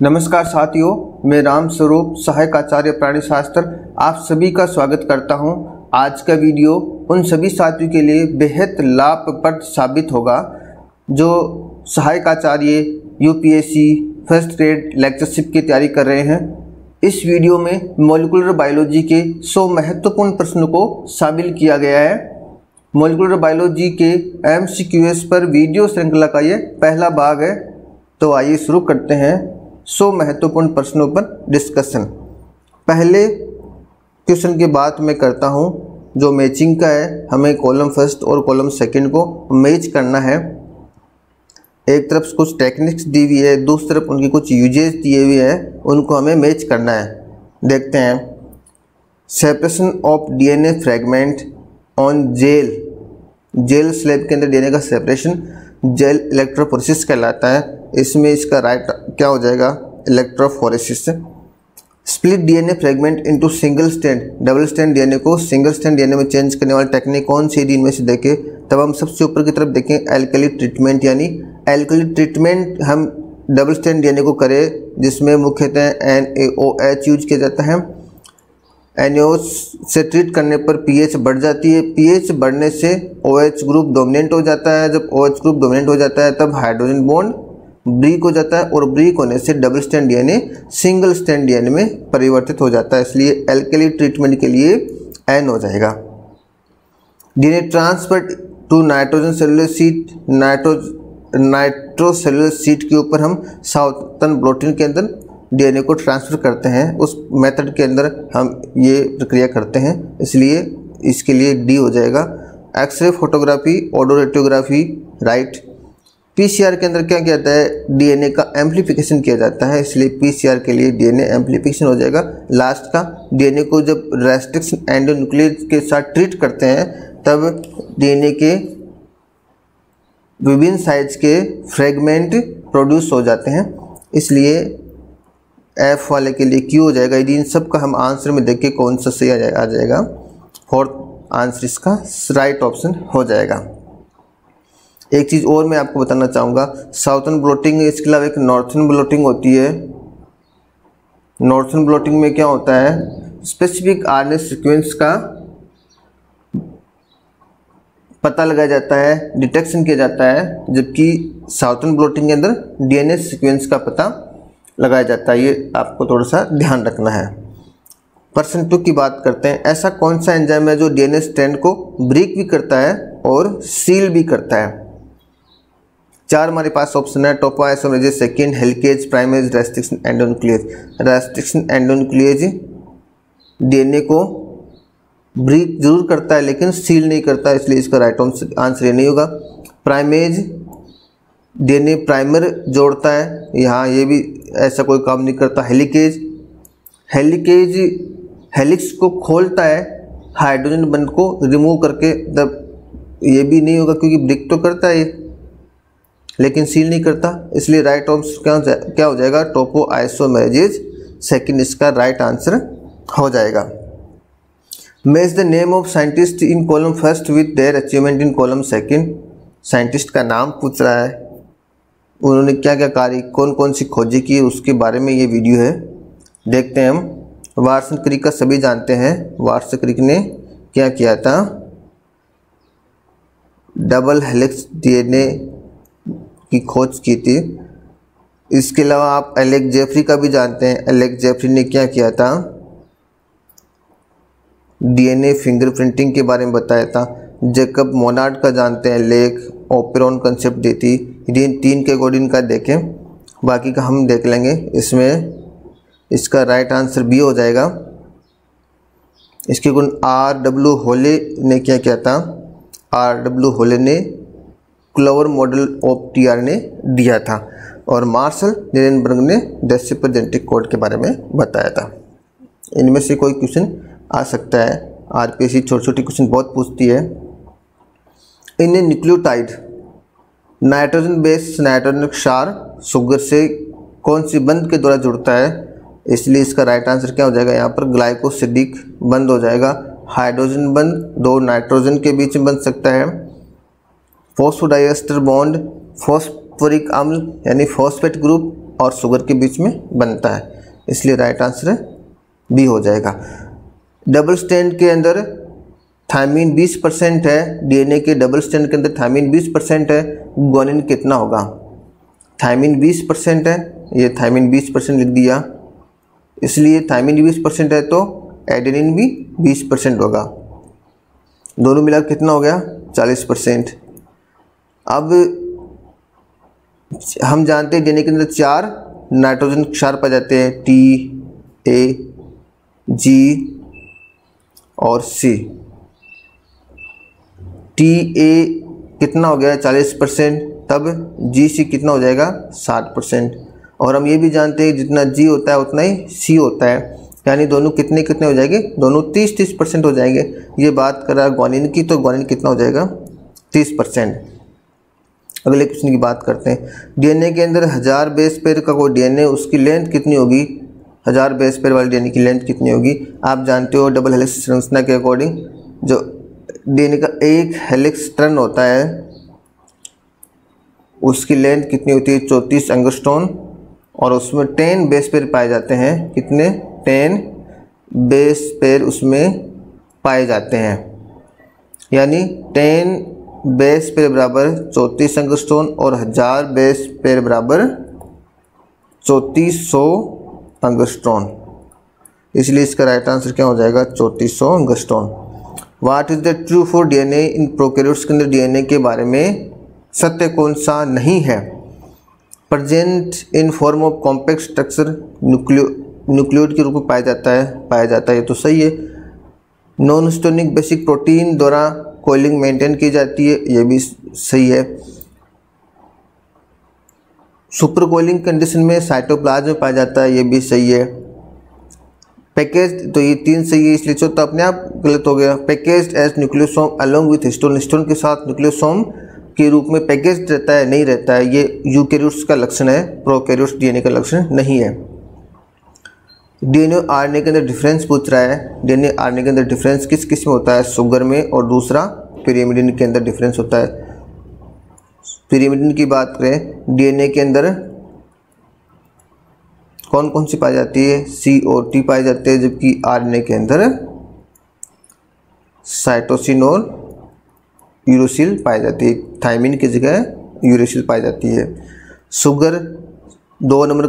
नमस्कार साथियों, मैं राम स्वरूप सहायक आचार्य प्राणी शास्त्र आप सभी का स्वागत करता हूं। आज का वीडियो उन सभी साथियों के लिए बेहद लाभप्रद साबित होगा जो सहायक आचार्य यूपीएससी फर्स्ट ग्रेड लेक्चरशिप की तैयारी कर रहे हैं। इस वीडियो में मॉलिक्यूलर बायोलॉजी के 100 महत्वपूर्ण प्रश्नों को शामिल किया गया है। मॉलिक्यूलर बायोलॉजी के MCQs पर वीडियो श्रृंखला का ये पहला भाग है। तो आइए शुरू करते हैं 100 महत्वपूर्ण प्रश्नों पर डिस्कशन। पहले क्वेश्चन की बात मैं करता हूं जो मैचिंग का है। हमें कॉलम फर्स्ट और कॉलम सेकंड को मैच करना है। एक तरफ कुछ टेक्निक्स दी हुई है, दूसरी तरफ उनकी कुछ यूजेस दिए हुए हैं, उनको हमें मैच करना है। देखते हैं। Separation of DNA fragment on gel slab के अंदर डीएनए का सेपरेशन जेल इलेक्ट्रोफोरेसिस कहलाता है। इसमें इसका राइट क्या हो जाएगा? Electrophoresis. Split DNA fragment into single strand double strand DNA को सिंगल स्ट्रैंड डीएनए में चेंज करने वाली टेक्निक कौन सी है? इनमें से देखें तब हम सबसे ऊपर की तरफ देखें एल्कली ट्रीटमेंट, यानी एल्कली ट्रीटमेंट हम डबल स्ट्रैंड डीएनए को करें जिसमें मुख्यतः NaOH यूज किया जाता है। NaOH से ट्रीट करने पर pH बढ़ जाती है। pH बढ़ने से OH ग्रुप डोमिनेंट हो जाता है। जब OH ग्रुप डोमिनेंट हो जाता है तब हाइड्रोजन बॉन्ड ब्रेक हो जाता है और ब्रेक होने से double strand DNA single strand DNA में परिवर्तित हो जाता है। इसलिए एल्कली ट्रीटमेंट के लिए N हो जाएगा। DNA transfer to nitrogen cellular sheet, nitrocellulose sheet के ऊपर हम साउथर्न ब्लोटिंग के अंदर डीएनए को ट्रांसफ़र करते हैं। उस मेथड के अंदर हम ये प्रक्रिया करते हैं, इसलिए इसके लिए D हो जाएगा। X ray photography, autoradiography right. PCR के अंदर क्या किया जाता है? डीएनए का एम्प्लीफिकेशन किया जाता है, इसलिए पीसीआर के लिए डीएनए एम्प्लीफिकेशन हो जाएगा। लास्ट का डीएनए को जब रेस्ट्रिक्शन एंडोन्यूक्लियस के साथ ट्रीट करते हैं तब डीएनए के विभिन्न साइज के फ्रेगमेंट प्रोड्यूस हो जाते हैं, इसलिए F वाले के लिए Q हो जाएगा। यदि इन सब का हम आंसर में देखें कौन सा सही आ जाएगा, फोर्थ आंसर इसका राइट ऑप्शन हो जाएगा। एक चीज़ और मैं आपको बताना चाहूँगा, साउथर्न ब्लोटिंग इसके अलावा एक नॉर्थर्न ब्लोटिंग होती है। नॉर्थर्न ब्लोटिंग में क्या होता है? स्पेसिफिक आरएनए सीक्वेंस का पता लगाया जाता है, डिटेक्शन किया जाता है, जबकि साउथर्न ब्लोटिंग के अंदर डीएनए सीक्वेंस का पता लगाया जाता है। ये आपको थोड़ा सा ध्यान रखना है। पर्सन 2 की बात करते हैं। ऐसा कौन सा एंजाइम है जो डीएनए स्ट्रैंड को ब्रेक भी करता है और सील भी करता है? 4 हमारे पास ऑप्शन है। Topoisomerase, second, helicase, primase, restriction endonuclease. Restriction endonuclease DNA को ब्रेक जरूर करता है लेकिन सील नहीं करता, इसलिए इसका राइट आंसर ये नहीं होगा। प्राइमेज डीएनए प्राइमर जोड़ता है, यहाँ ये भी ऐसा कोई काम नहीं करता। हेलिकेज हेलिक्स को खोलता है हाइड्रोजन बंध को रिमूव करके, तब ये भी नहीं होगा क्योंकि ब्रेक तो करता है लेकिन सील नहीं करता, इसलिए राइट आंसर क्या हो जाएगा? टोपोआइसोमरेज, सेकंड इसका राइट आंसर हो जाएगा। Match the name of scientist in column first with their achievement in column second. Scientist का नाम पूछ रहा है, उन्होंने क्या क्या कार्य, कौन कौन सी खोजें की, उसके बारे में ये वीडियो है। देखते हैं हम। वाटसन क्रिक का सभी जानते हैं। वाटसन क्रिक ने क्या किया था? डबल हेलिक्स डीएनए की खोज की थी। इसके अलावा आप एलेक्स जेफरी का भी जानते हैं। एलेक्स जेफरी ने क्या किया था? डीएनए फिंगरप्रिंटिंग के बारे में बताया था। जैकब मोनार्ड का जानते हैं, लेक ओपेरॉन कंसेप्ट दी थी। यदि इन 3 के अकॉर्डिंग का देखें, बाकी का हम देख लेंगे। इसमें इसका राइट आंसर B हो जाएगा। इसके गुण R.W. होले ने क्या किया था? R.W. होले ने क्लोवर मॉडल ऑफ टीआरएनए दिया था और मार्शल निरेनबर्ग ने डेसिपर जेनेटिक कोड के बारे में बताया था। इनमें से कोई क्वेश्चन आ सकता है। आरपीएससी छोटी छोटी क्वेश्चन बहुत पूछती है। इन न्यूक्लियोटाइड नाइट्रोजन बेस नाइट्रोजन क्षार शुगर से कौन सी बंध के द्वारा जुड़ता है? इसलिए इसका राइट आंसर क्या हो जाएगा? यहाँ पर ग्लाइकोसिडिक बंध हो जाएगा। हाइड्रोजन बंध 2 नाइट्रोजन के बीच में बन सकता है। फॉस्फोडाइएस्टर बॉन्ड फॉस्फोरिक अम्ल यानी फॉस्फेट ग्रुप और शुगर के बीच में बनता है, इसलिए राइट आंसर बी हो जाएगा। डबल स्ट्रैंड के अंदर थायमिन 20% है, डीएनए के डबल स्ट्रैंड के अंदर थायमिन 20% है, ग्वानिन कितना होगा? थायमिन 20% है, ये थायमिन 20% लिख दिया, इसलिए थायमिन 20% है तो एडेनिन भी 20% होगा। दोनों मिलाकर कितना हो गया? 40%। अब हम जानते हैं डीएनए के अंदर 4 नाइट्रोजन क्षार पाए जाते हैं, टी, ए, जी और सी। टी ए कितना हो गया? 40%, तब जी सी कितना हो जाएगा? 60%। और हम ये भी जानते हैं जितना जी होता है उतना ही सी होता है, यानी दोनों कितने कितने हो जाएंगे? दोनों 30-30% हो जाएंगे। ये बात कर रहा है ग्वानिन की, तो ग्वानिन कितना हो जाएगा? 30%। अगले क्वेश्चन की बात करते हैं। डीएनए के अंदर 1000 बेस पेयर का कोई डीएनए, उसकी लेंथ कितनी होगी? 1000 बेस पेयर वाले डीएनए की लेंथ कितनी होगी? आप जानते हो डबल हेलिक्स संरचना के अकॉर्डिंग जो डीएनए का एक हेलिक्स टर्न होता है उसकी लेंथ कितनी होती है? 34 एंगस्ट्रॉन, और उसमें 10 बेस पेयर पाए जाते हैं। कितने? 10 बेस पेयर उसमें पाए जाते हैं, यानी 10 बेस पेयर बराबर 34 एंगस्ट्रॉन और 1000 बेस पेयर बराबर 3400 एंगस्ट्रॉन, इसलिए इसका राइट आंसर क्या हो जाएगा? 3400 angstrom. What is the true for DNA in prokaryotes के अंदर डीएनए के बारे में सत्य कौन सा नहीं है? Present in form of compact structure, nucleoid के रूप में पाया जाता है, ये तो सही है। नॉन हिस्टोनिक बेसिक प्रोटीन द्वारा कोइलिंग मेंटेन की जाती है, ये भी सही है। सुपर कोइलिंग कंडीशन में साइटोप्लाज्म में पाया जाता है, ये भी सही है। पैकेज, तो ये 3 सही है, इसलिए चौथा अपने आप गलत हो गया। Packaged as nucleosome along with histone, histone के साथ न्यूक्लियोसोम के रूप में पैकेज रहता है, नहीं रहता है, ये यूकैरियोट्स का लक्षण है, प्रोकैरियोट्स डीएनए का लक्षण नहीं है। डीएनए आरएनए के अंदर डिफरेंस पूछ रहा है। डीएनए आरएनए के अंदर डिफरेंस किस किस में होता है? शुगर में, और दूसरा पिरिमिडिन के अंदर डिफरेंस होता है। पिरिमिडिन की बात करें, डीएनए के अंदर कौन कौन सी पाई जाती है? सी और टी पाए जाते हैं, जबकि आरएनए के अंदर साइटोसिन और यूरोसिल पाई जाती है, थायमिन की जगह यूरोसिल पाई जाती है। शुगर 2 नंबर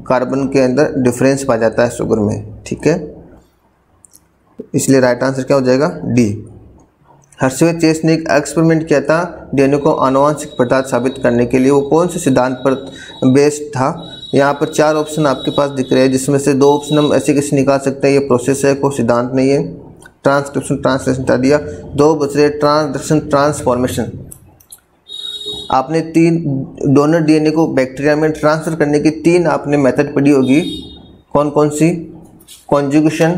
कार्बन के अंदर डिफरेंस पाया जाता है शुगर में, ठीक है, इसलिए राइट आंसर क्या हो जाएगा? डी। हर्षे चेस ने एक एक्सपेरिमेंट किया था डीएनए को आनुवंशिक पदार्थ साबित करने के लिए, वो कौन से सिद्धांत पर बेस्ड था? यहाँ पर 4 ऑप्शन आपके पास दिख रहे हैं, जिसमें से 2 ऑप्शन हम ऐसे कैसे निकाल सकते हैं? ये प्रोसेस है, कोई सिद्धांत नहीं है। ट्रांसक्रिप्शन ट्रांसलेशन हटा दिया, 2 बच रहे ट्रांसडक्शन ट्रांसफॉर्मेशन। आपने 3 डोनर डीएनए को बैक्टीरिया में ट्रांसफर करने की 3 आपने मेथड पढ़ी होगी, कौन कौन सी? कॉन्जुगेशन,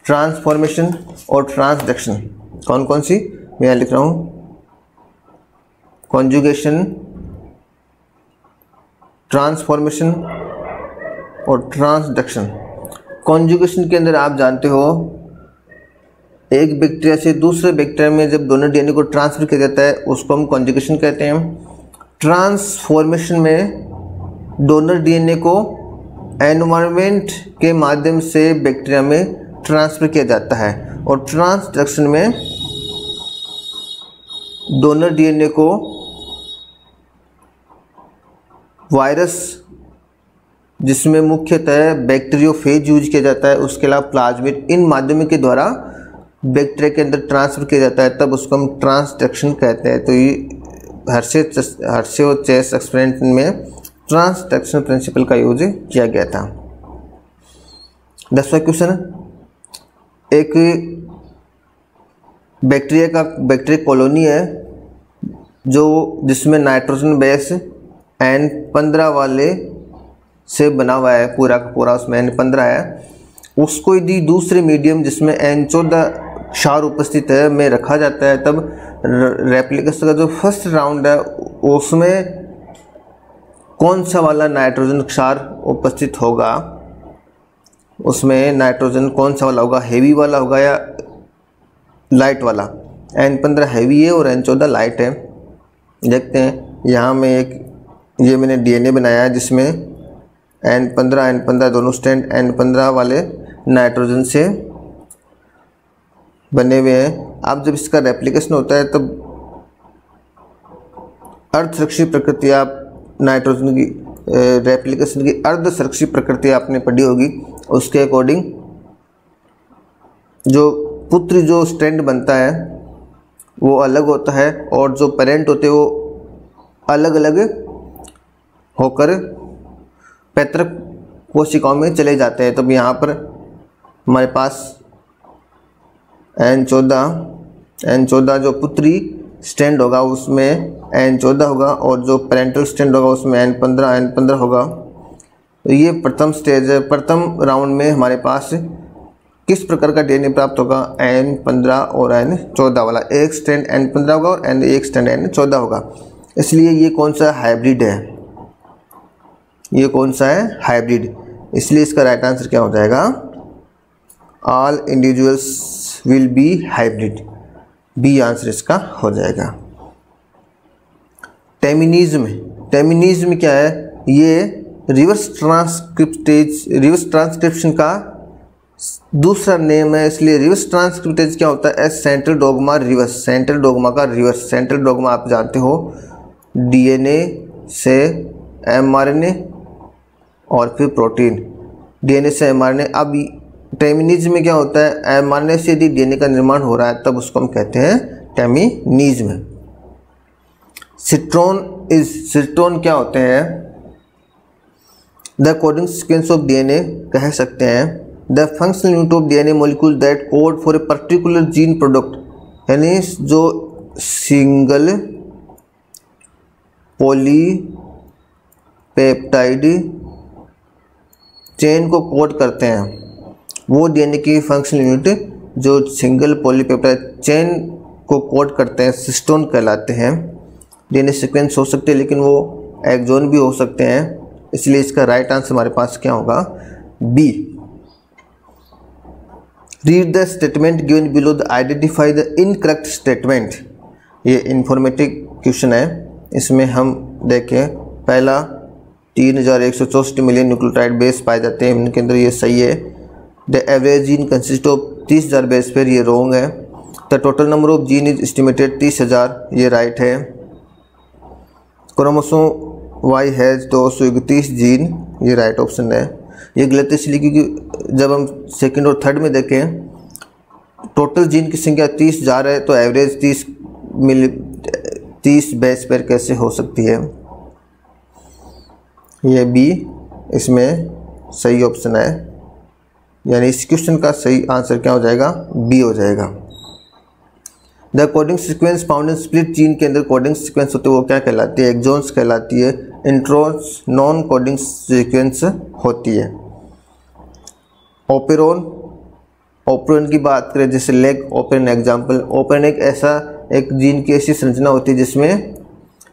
ट्रांसफॉर्मेशन और ट्रांसडक्शन। कौन कौन सी? मैं यहाँ लिख रहा हूँ, कॉन्जुगेशन, ट्रांसफॉर्मेशन और ट्रांसडक्शन। कॉन्जुगेशन के अंदर आप जानते हो एक बैक्टीरिया से दूसरे बैक्टीरिया में जब डोनर डीएनए को ट्रांसफर किया जाता है उसको हम कॉन्जुगेशन कहते हैं। ट्रांसफॉर्मेशन में डोनर डीएनए को एनवायरनमेंट के माध्यम से बैक्टीरिया में ट्रांसफर किया जाता है, और ट्रांसडक्शन में डोनर डीएनए को वायरस, जिसमें मुख्यतः बैक्टीरियोफेज यूज किया जाता है, उसके अलावा प्लाज्मिड, इन माध्यमों के द्वारा बैक्टीरिया के अंदर ट्रांसफर किया जाता है, तब उसको हम ट्रांसडक्शन कहते हैं। तो ये हर्षे और चेस एक्सपेरिमेंट में ट्रांसडक्शन प्रिंसिपल का यूज किया गया था। 10वां क्वेश्चन, एक बैक्टीरिया कॉलोनी है जिसमें नाइट्रोजन बेस N15 वाले से बना हुआ है, पूरा का पूरा उसमें N15 है, उसको यदि दूसरे मीडियम जिसमें N14 क्षार उपस्थित है में रखा जाता है, तब रेप्लिकेशन का जो फर्स्ट राउंड है उसमें कौन सा वाला नाइट्रोजन क्षार उपस्थित होगा? उसमें नाइट्रोजन कौन सा वाला होगा? हेवी वाला होगा या लाइट वाला? N15 हैवी है और N14 लाइट है। देखते हैं, यहाँ में ये मैंने डीएनए बनाया है जिसमें N15 दोनों स्ट्रैंड N15 वाले नाइट्रोजन से बने हुए हैं। अब जब इसका रेप्लिकेशन होता है तब अर्धसंरक्षी प्रकृति, आप नाइट्रोजन की रेप्लिकेशन की अर्धसंरक्षी प्रकृति आपने पढ़ी होगी, उसके अकॉर्डिंग जो पुत्र जो स्ट्रैंड बनता है वो अलग होता है और जो पेरेंट होते हैं वो अलग अलग होकर पैतृक कोशिकाओं में चले जाते हैं। तब यहाँ पर हमारे पास N14 जो पुत्री स्ट्रैंड होगा उसमें N14 होगा और जो पेरेंटल स्ट्रैंड होगा उसमें N15 होगा। तो ये प्रथम स्टेज है। प्रथम राउंड में हमारे पास किस प्रकार का डीएनए प्राप्त होगा? N15 और N14 वाला। एक स्ट्रैंड N15 होगा और एक स्ट्रैंड N14 होगा। इसलिए ये कौन सा हाइब्रिड है? ये कौन सा है? हाइब्रिड। इसलिए इसका राइट आंसर क्या हो जाएगा? All individuals will be hybrid. B answer इसका हो जाएगा। टेमिनिज्म क्या है? ये रिवर्स ट्रांसक्रिप्शन का दूसरा नेम है। इसलिए रिवर्स ट्रांसक्रिप्टेज क्या होता है? Central dogma reverse. Central dogma का रिवर्स। सेंट्रल डोग्मा आप जानते हो डीएनए से एमआरएनए और फिर प्रोटीन, डीएनए से एमआरएनए। अब टेमिनिज्म में क्या होता है? एमआरएनए से यदि डीएनए का निर्माण हो रहा है तब उसको हम कहते हैं टेमिनिज्म। सिट्रोन क्या होते हैं? The coding sequence of DNA कह सकते हैं। The functional unit of DNA molecule that code for a particular gene product, यानी जो सिंगल पॉलीपेप्टाइड चेन को कोड करते हैं, वो डीएनए की फंक्शनल यूनिट जो सिंगल पॉलीपेप्टाइड चेन को कोड करते हैं सिस्टोन कहलाते हैं। डीएनए सीक्वेंस हो सकते हैं लेकिन वो एक्सोन भी हो सकते हैं। इसलिए इसका राइट आंसर हमारे पास क्या होगा? B. Read the statement given below the identify the incorrect statement. ये इंफॉर्मेटिव क्वेश्चन है। इसमें हम देखें, पहला 3164 मिलियन न्यूक्लियोटाइड बेस पाए जाते हैं इनके अंदर, ये सही है। The average gene consist of 30,000 base pair, ये रॉन्ग है। The total number of gene is estimated 30,000, ये राइट है। क्रोमोसोम वाई हैज़ 231 जीन, ये राइट ऑप्शन है। ये गलत है इसलिए क्योंकि जब हम सेकंड और थर्ड में देखें टोटल जीन की संख्या 30,000 है तो एवरेज 30 बेस पेयर कैसे हो सकती है? ये बी इसमें सही ऑप्शन है, यानी इस क्वेश्चन का सही आंसर क्या हो जाएगा? बी हो जाएगा। The coding sequence found in split gene के अंदर कोडिंग सीक्वेंस होते हैं वो क्या कहलाती है? एक्सॉन्स कहलाती है। इंट्रोन्स नॉन कोडिंग सीक्वेंस होती है। ओपेरॉन की बात करें, जैसे लेग ओपेरॉन एग्जाम्पल। ओपेरॉन एक जीन की ऐसी संरचना होती है जिसमें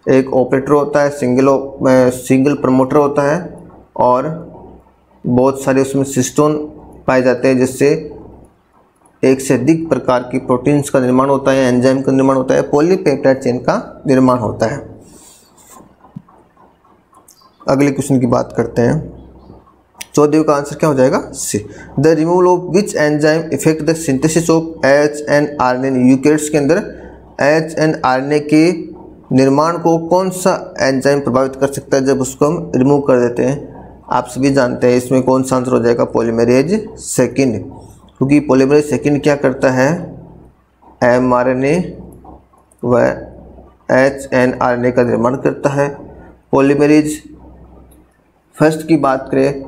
एक ऑपरेटर होता है, सिंगल प्रमोटर होता है और बहुत सारे उसमें सिस्टोन पाए जाते हैं जिससे एक से अधिक प्रकार की प्रोटीन्स का निर्माण होता है, एंजाइम का निर्माण होता है, पॉलीपेप्टाइड चेन का निर्माण होता है। अगले क्वेश्चन की बात करते हैं। 14 का आंसर क्या हो जाएगा? C. The removal of which enzyme effect the synthesis of HNRNA। Eukaryotes के अंदर HNRNA के निर्माण को कौन सा एंजाइम प्रभावित कर सकता है जब उसको हम रिमूव कर देते हैं? आप सभी जानते हैं इसमें कौन सा आंसर हो जाएगा? पॉलीमरेज सेकेंड, क्योंकि पॉलीमरेज सेकेंड क्या करता है? mRNA व HNRNA का निर्माण करता है। पॉलीमरेज फर्स्ट की बात करें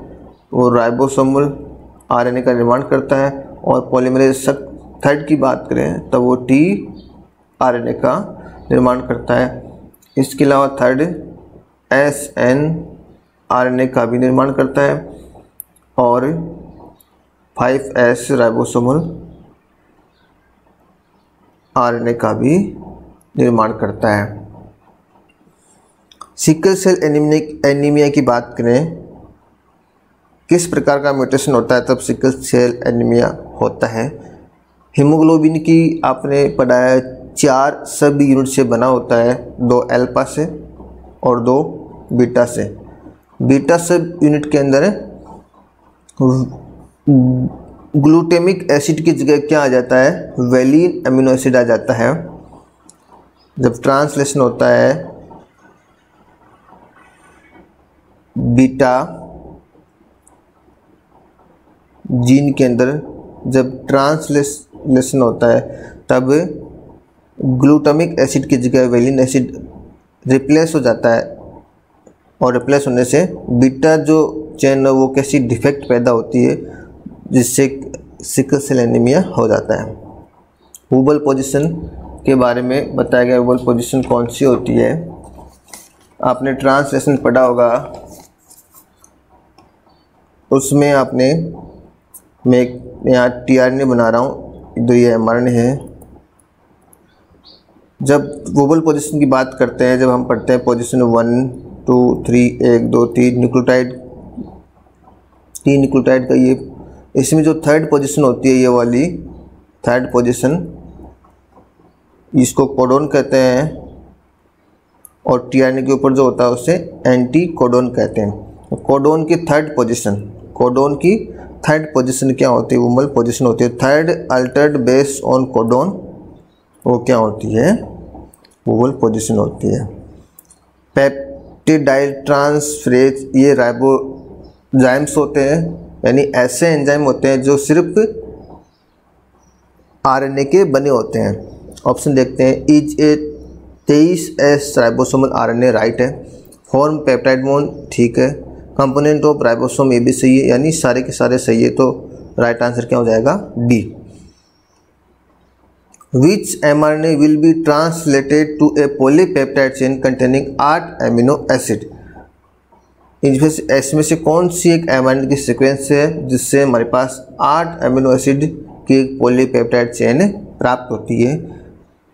वो राइबोसोमल RNA का निर्माण करता है और पॉलीमरेज थर्ड की बात करें तब वो tRNA का निर्माण करता है। इसके अलावा थर्ड SNRNA का भी निर्माण करता है और 5S राइबोसोमल RNA का भी निर्माण करता है। सिकल सेल एनीमिया की बात करें, किस प्रकार का म्यूटेशन होता है तब सिकल सेल एनीमिया होता है? हीमोग्लोबिन की आपने पढ़ा है 4 सब यूनिट से बना होता है, 2 अल्फा से और 2 बीटा से। बीटा सब यूनिट के अंदर ग्लूटामिक एसिड की जगह क्या आ जाता है, वेलिन अमीनो एसिड आ जाता है। जब ट्रांसलेशन होता है बीटा जीन के अंदर, जब ट्रांसलेशन होता है तब ग्लूटामिक एसिड की जगह वेलिन एसिड रिप्लेस हो जाता है, और रिप्लेस होने से बीटा जो चेन है वो कैसी डिफेक्ट पैदा होती है, जिससे सिकल सेल एनीमिया हो जाता है। वुबल पोजीशन के बारे में बताया गया। वुबल पोजीशन कौन सी होती है, आपने ट्रांसलेशन पढ़ा होगा, उसमें आपने, मैं यहाँ टीआरएनए बना रहा हूँ, तो ये एमआरएनए है। जब वुबल पोजीशन की बात करते हैं, जब हम पढ़ते हैं पोजीशन 1 2 3 1 2 3 न्यूक्लियोटाइड, 3 न्यूक्लियोटाइड का ये, इसमें जो थर्ड पोजीशन होती है, ये वाली थर्ड पोजीशन, इसको कोडोन कहते हैं, और टीआरएनए के ऊपर जो होता है उसे एंटी कोडोन कहते हैं। कोडोन की थर्ड पोजीशन, कोडोन की थर्ड पोजीशन क्या होती है, वुबल पोजीशन होती है। Third Altered base on codon, वो क्या होती है, वुबल पोजीशन होती है। पेप्टिडाइल ट्रांसफरेज, ये राइबोजाइम्स होते हैं, यानी ऐसे एंजाइम होते हैं जो सिर्फ आरएनए के बने होते हैं। ऑप्शन देखते हैं, is a 23S ribosomal RNA, right है। फॉर्म पेप्टाइड बॉन्ड, ठीक है। कंपोनेंट ऑफ राइबोसोम, ये भी सही है, यानी सारे के सारे सही है, तो राइट आंसर क्या हो जाएगा, D. Which mRNA will be translated to a polypeptide chain containing 8 amino acid? इसमें से कौन सी एक mRNA की सीक्वेंस है जिससे हमारे पास 8 अमीनो एसिड की एक पॉलीपेप्टाइड चेन प्राप्त होती है।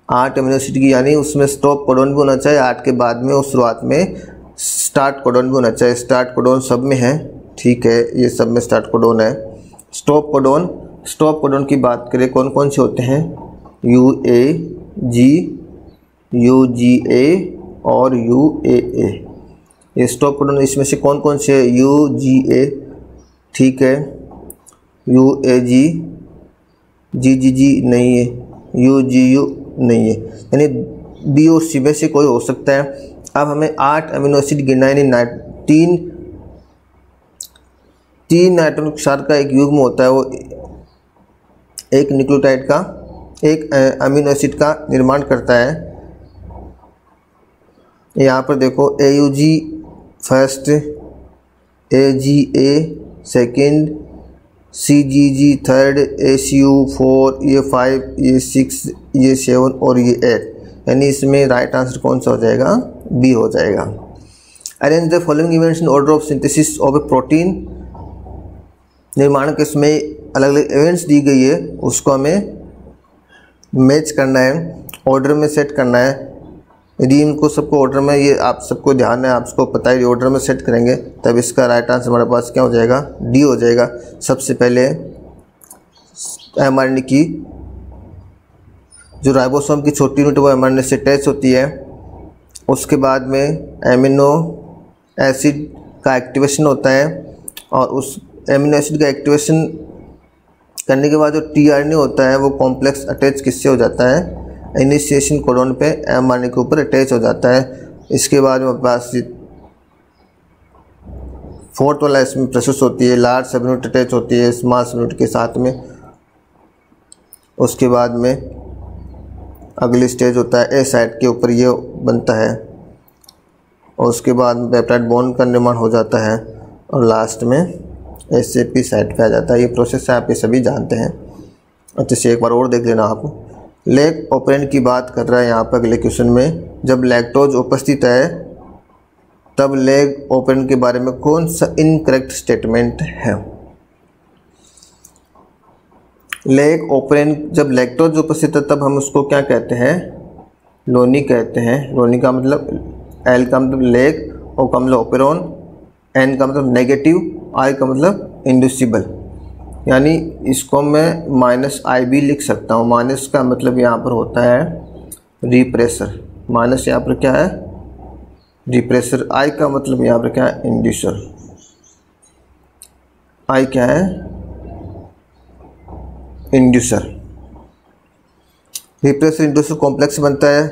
8 अमीनो एसिड की, यानी उसमें स्टॉप कोडोन भी होना चाहिए 8 के बाद में, और शुरुआत में स्टार्ट कोडोन भी होना चाहिए। स्टार्ट कोडोन सब में है, ठीक है, ये सब में स्टार्ट कोडोन है। स्टॉप कोडोन की बात करें, कौन कौन से होते हैं, UAG, UGA और UAA। ये स्टॉप कोडोन इसमें से कौन कौन से है, UGA, ठीक है, UAG, GGG नहीं है, UGU नहीं है, यानी B और C में से कोई हो सकता है। अब हमें 8 अमीनो एसिड गिनना है, यानी तीन नाइट्रोजन क्षार का एक युग्म होता है, वो एक न्यूक्लियोटाइड का, एक अमीनो एसिड का निर्माण करता है। यहाँ पर देखो, AUG first, AGA second, CGG third, ACU 4, ये 5, ये 6, ये 7 और ये 8, यानी इसमें राइट आंसर कौन सा हो जाएगा, बी हो जाएगा। Arrange the following events in order of synthesis of A protein, निर्माण के समय अलग अलग इवेंट्स दी गई है, उसको हमें मैच करना है, ऑर्डर में सेट करना है। यदि इनको सबको ऑर्डर में, ये आप सबको ध्यान है, आपको पता है, ऑर्डर में सेट करेंगे तब इसका राइट आंसर हमारे पास क्या हो जाएगा, डी हो जाएगा। सबसे पहले एमआरएनए की जो राइबोसोम की छोटी यूनिट वो एमआरएनए से अटैच होती है। उसके बाद में एमिनो एसिड का एक्टिवेशन होता है, और उस एमिनो एसिड का एक्टिवेशन करने के बाद जो टीआरएनए होता है वो कॉम्प्लेक्स अटैच किससे हो जाता है, इनिशिएशन कोडोन पे एमआरएनए के ऊपर अटैच हो जाता है। इसके बाद में पास फोर्थ वाला इसमें प्रोसेस होती है, लार्ज सब यूनिट अटैच होती है स्मॉल सब यूनिट के साथ में। उसके बाद में अगली स्टेज होता है ए साइट के ऊपर ये बनता है, और उसके बाद में पेप्टाइड बॉन्ड का निर्माण हो जाता है, और लास्ट में एसएपी साइट पे आ जाता है। ये प्रोसेस है, आप ये सभी जानते हैं। अच्छे से एक बार और देख लेना आप। लैग ऑपरेंड की बात कर रहा है यहाँ पर अगले क्वेश्चन में। जब लैक्टोज उपस्थित है तब लैग ऑपरेंड के बारे में कौन सा इनकरेक्ट स्टेटमेंट है। लैग ऑपरेंड, जब लैक्टोज उपस्थित है तब हम उसको क्या कहते हैं, लोनी कहते हैं। लोनी का मतलब, एल का मतलब लैग, ओ का मतलब ऑपरेन, एन का मतलब नेगेटिव, आई का मतलब इंड्यूसिबल, यानी इसको मैं -I भी लिख सकता हूँ। माइनस का मतलब यहाँ पर होता है रिप्रेसर, माइनस यहाँ पर क्या है, रिप्रेसर। आई का मतलब यहाँ पर क्या है, इंड्यूसर। आई क्या है, इंड्यूसर। रिप्रेसर इंड्यूसर कॉम्प्लेक्स बनता है,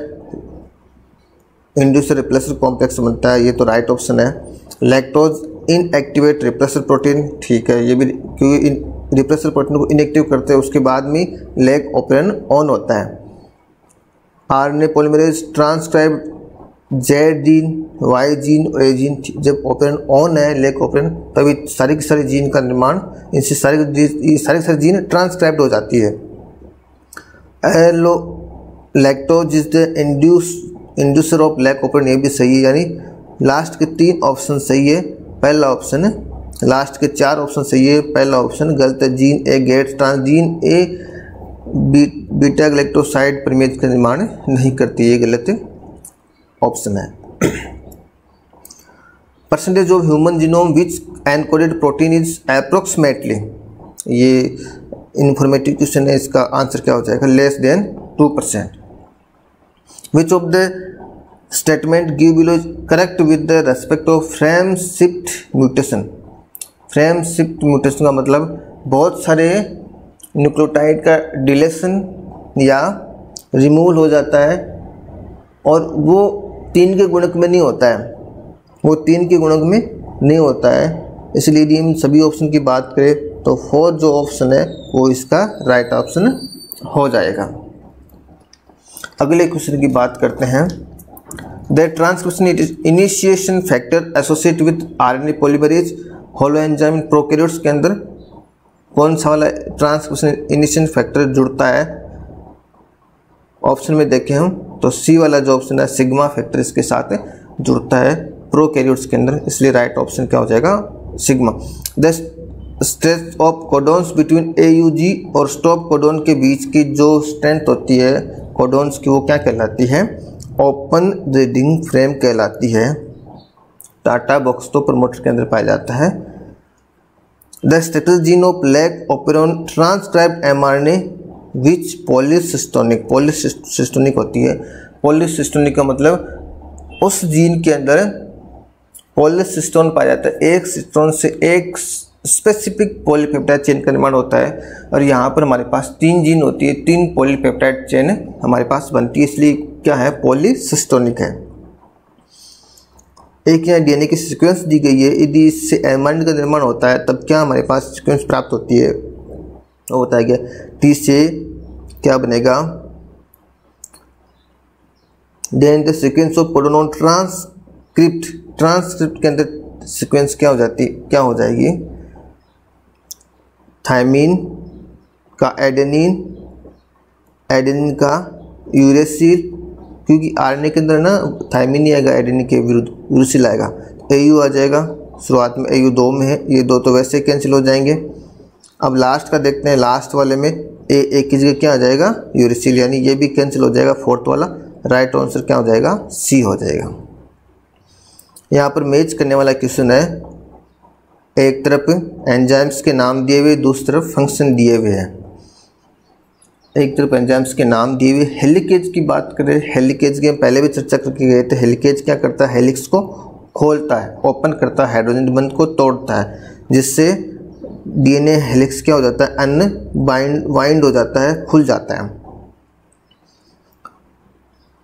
इंड्यूसर रिप्रेसर कॉम्प्लेक्स बनता है, ये तो राइट ऑप्शन है। लैक्टोज इनएक्टिवेट रिप्रेसर प्रोटीन, ठीक है, ये भी क्योंकि रिप्रेसर प्रोटीन को इनएक्टिव करते हैं उसके बाद में लैक ऑपरेन ऑन होता है। RNA polymerase transcribe Z gene, Y gene और ए जीन, जब ऑपरेन ऑन है लैक ऑपरेन तभी सारे के सारे जीन का निर्माण, इनसे सारे जीन ट्रांसक्राइब्ड हो जाती है। Allolactose is the inducer of lac operon, ये भी सही है, यानी लास्ट के 3 ऑप्शन सही है, पहला ऑप्शन है। लास्ट के 4 ऑप्शन सही है, पहला ऑप्शन गलत है। Gene A gets trans, gene A beta glycoside permease का निर्माण नहीं करती, ये गलत ऑप्शन है। Percentage of human genome which encoded protein is approximately, ये इंफॉर्मेटिव क्वेश्चन है, इसका आंसर क्या हो जाएगा, less than 2%। Which of the statement give below is correct with the respect of frame shift mutation. Frame shift mutation का मतलब बहुत सारे न्यूक्लियोटाइड का डिलेशन या रिमूवल हो जाता है और वो 3 के गुणक में नहीं होता है, वो 3 के गुणक में नहीं होता है। इसलिए यदि हम सभी ऑप्शन की बात करें तो 4 जो ऑप्शन है वो इसका राइट ऑप्शन हो जाएगा। अगले क्वेश्चन की बात करते हैं। The transcription initiation factor associate with RNA polymerase holo enzyme prokaryotes के अंदर कौन सा वाला ट्रांसक्रिप्शन इनिशिएशन फैक्टर जुड़ता है? ऑप्शन में देखें हम तो सी वाला जो ऑप्शन है सिग्मा फैक्टर इसके साथ जुड़ता है प्रोकैरियोट्स के अंदर, इसलिए राइट ऑप्शन क्या हो जाएगा, sigma. The stretch of codons between AUG और स्टॉप कोडोन के बीच की जो स्ट्रेंथ होती है कोडोन्स की, वो क्या कहलाती है, ओपन रीडिंग फ्रेम कहलाती है। टाटा बॉक्स तो प्रमोटर के अंदर पाया जाता है। The status gene of lac operon transcribe mRNA which polycistronic, polycistronic होती है। पॉलीसिस्टोनिक का मतलब उस जीन के अंदर पॉलीसिस्टोन पाया जाता है, एक सिस्टोन से एक स्पेसिफिक पॉलीपेप्टाइड चेन का निर्माण होता है और यहाँ पर हमारे पास 3 जीन होती है, 3 पॉलीपेप्टाइड चेन हमारे पास बनती है, इसलिए क्या है, पॉलीसिस्टोनिक है। एक यहाँ डीएनए की सीक्वेंस दी गई है, यदि इससे mRNA का निर्माण होता है तब क्या हमारे पास सीक्वेंस प्राप्त होती है, वो होता है क्या, टी से क्या बनेगा, then the sequence of codon transcript, transcript के अंदर सीक्वेंस क्या हो जाती, क्या हो जाएगी, थायमीन का एडेनिन, एडेनिन का यूरेसिल, क्योंकि आरएनए के अंदर ना थायमीन नहीं आएगा, एडेनिन के विरुद्ध यूरेसिल आएगा, AU आ जाएगा, शुरुआत में AU 2 में है, ये 2 तो वैसे कैंसिल हो जाएंगे। अब लास्ट का देखते हैं, लास्ट वाले में A की जगह क्या आ जाएगा, यूरेसिल, यानी ये भी कैंसिल हो जाएगा, 4th वाला राइट आंसर क्या हो जाएगा, C हो जाएगा। यहाँ पर मैच करने वाला क्वेश्चन है, एक तरफ एंजाइम्स के नाम दिए हुए, दूसरी तरफ फंक्शन दिए हुए हैं। एक तरफ एंजाइम्स के नाम दिए हुए, हेलिकेज की बात करें, हेलिकेज की हम पहले भी चर्चा करके गए थे। हेलिकेज क्या करता है, हेलिक्स को खोलता है, ओपन करता है, हाइड्रोजन बंध को तोड़ता है, जिससे डीएनए हेलिक्स क्या हो जाता है, अनबाइंड हो जाता है, खुल जाता है।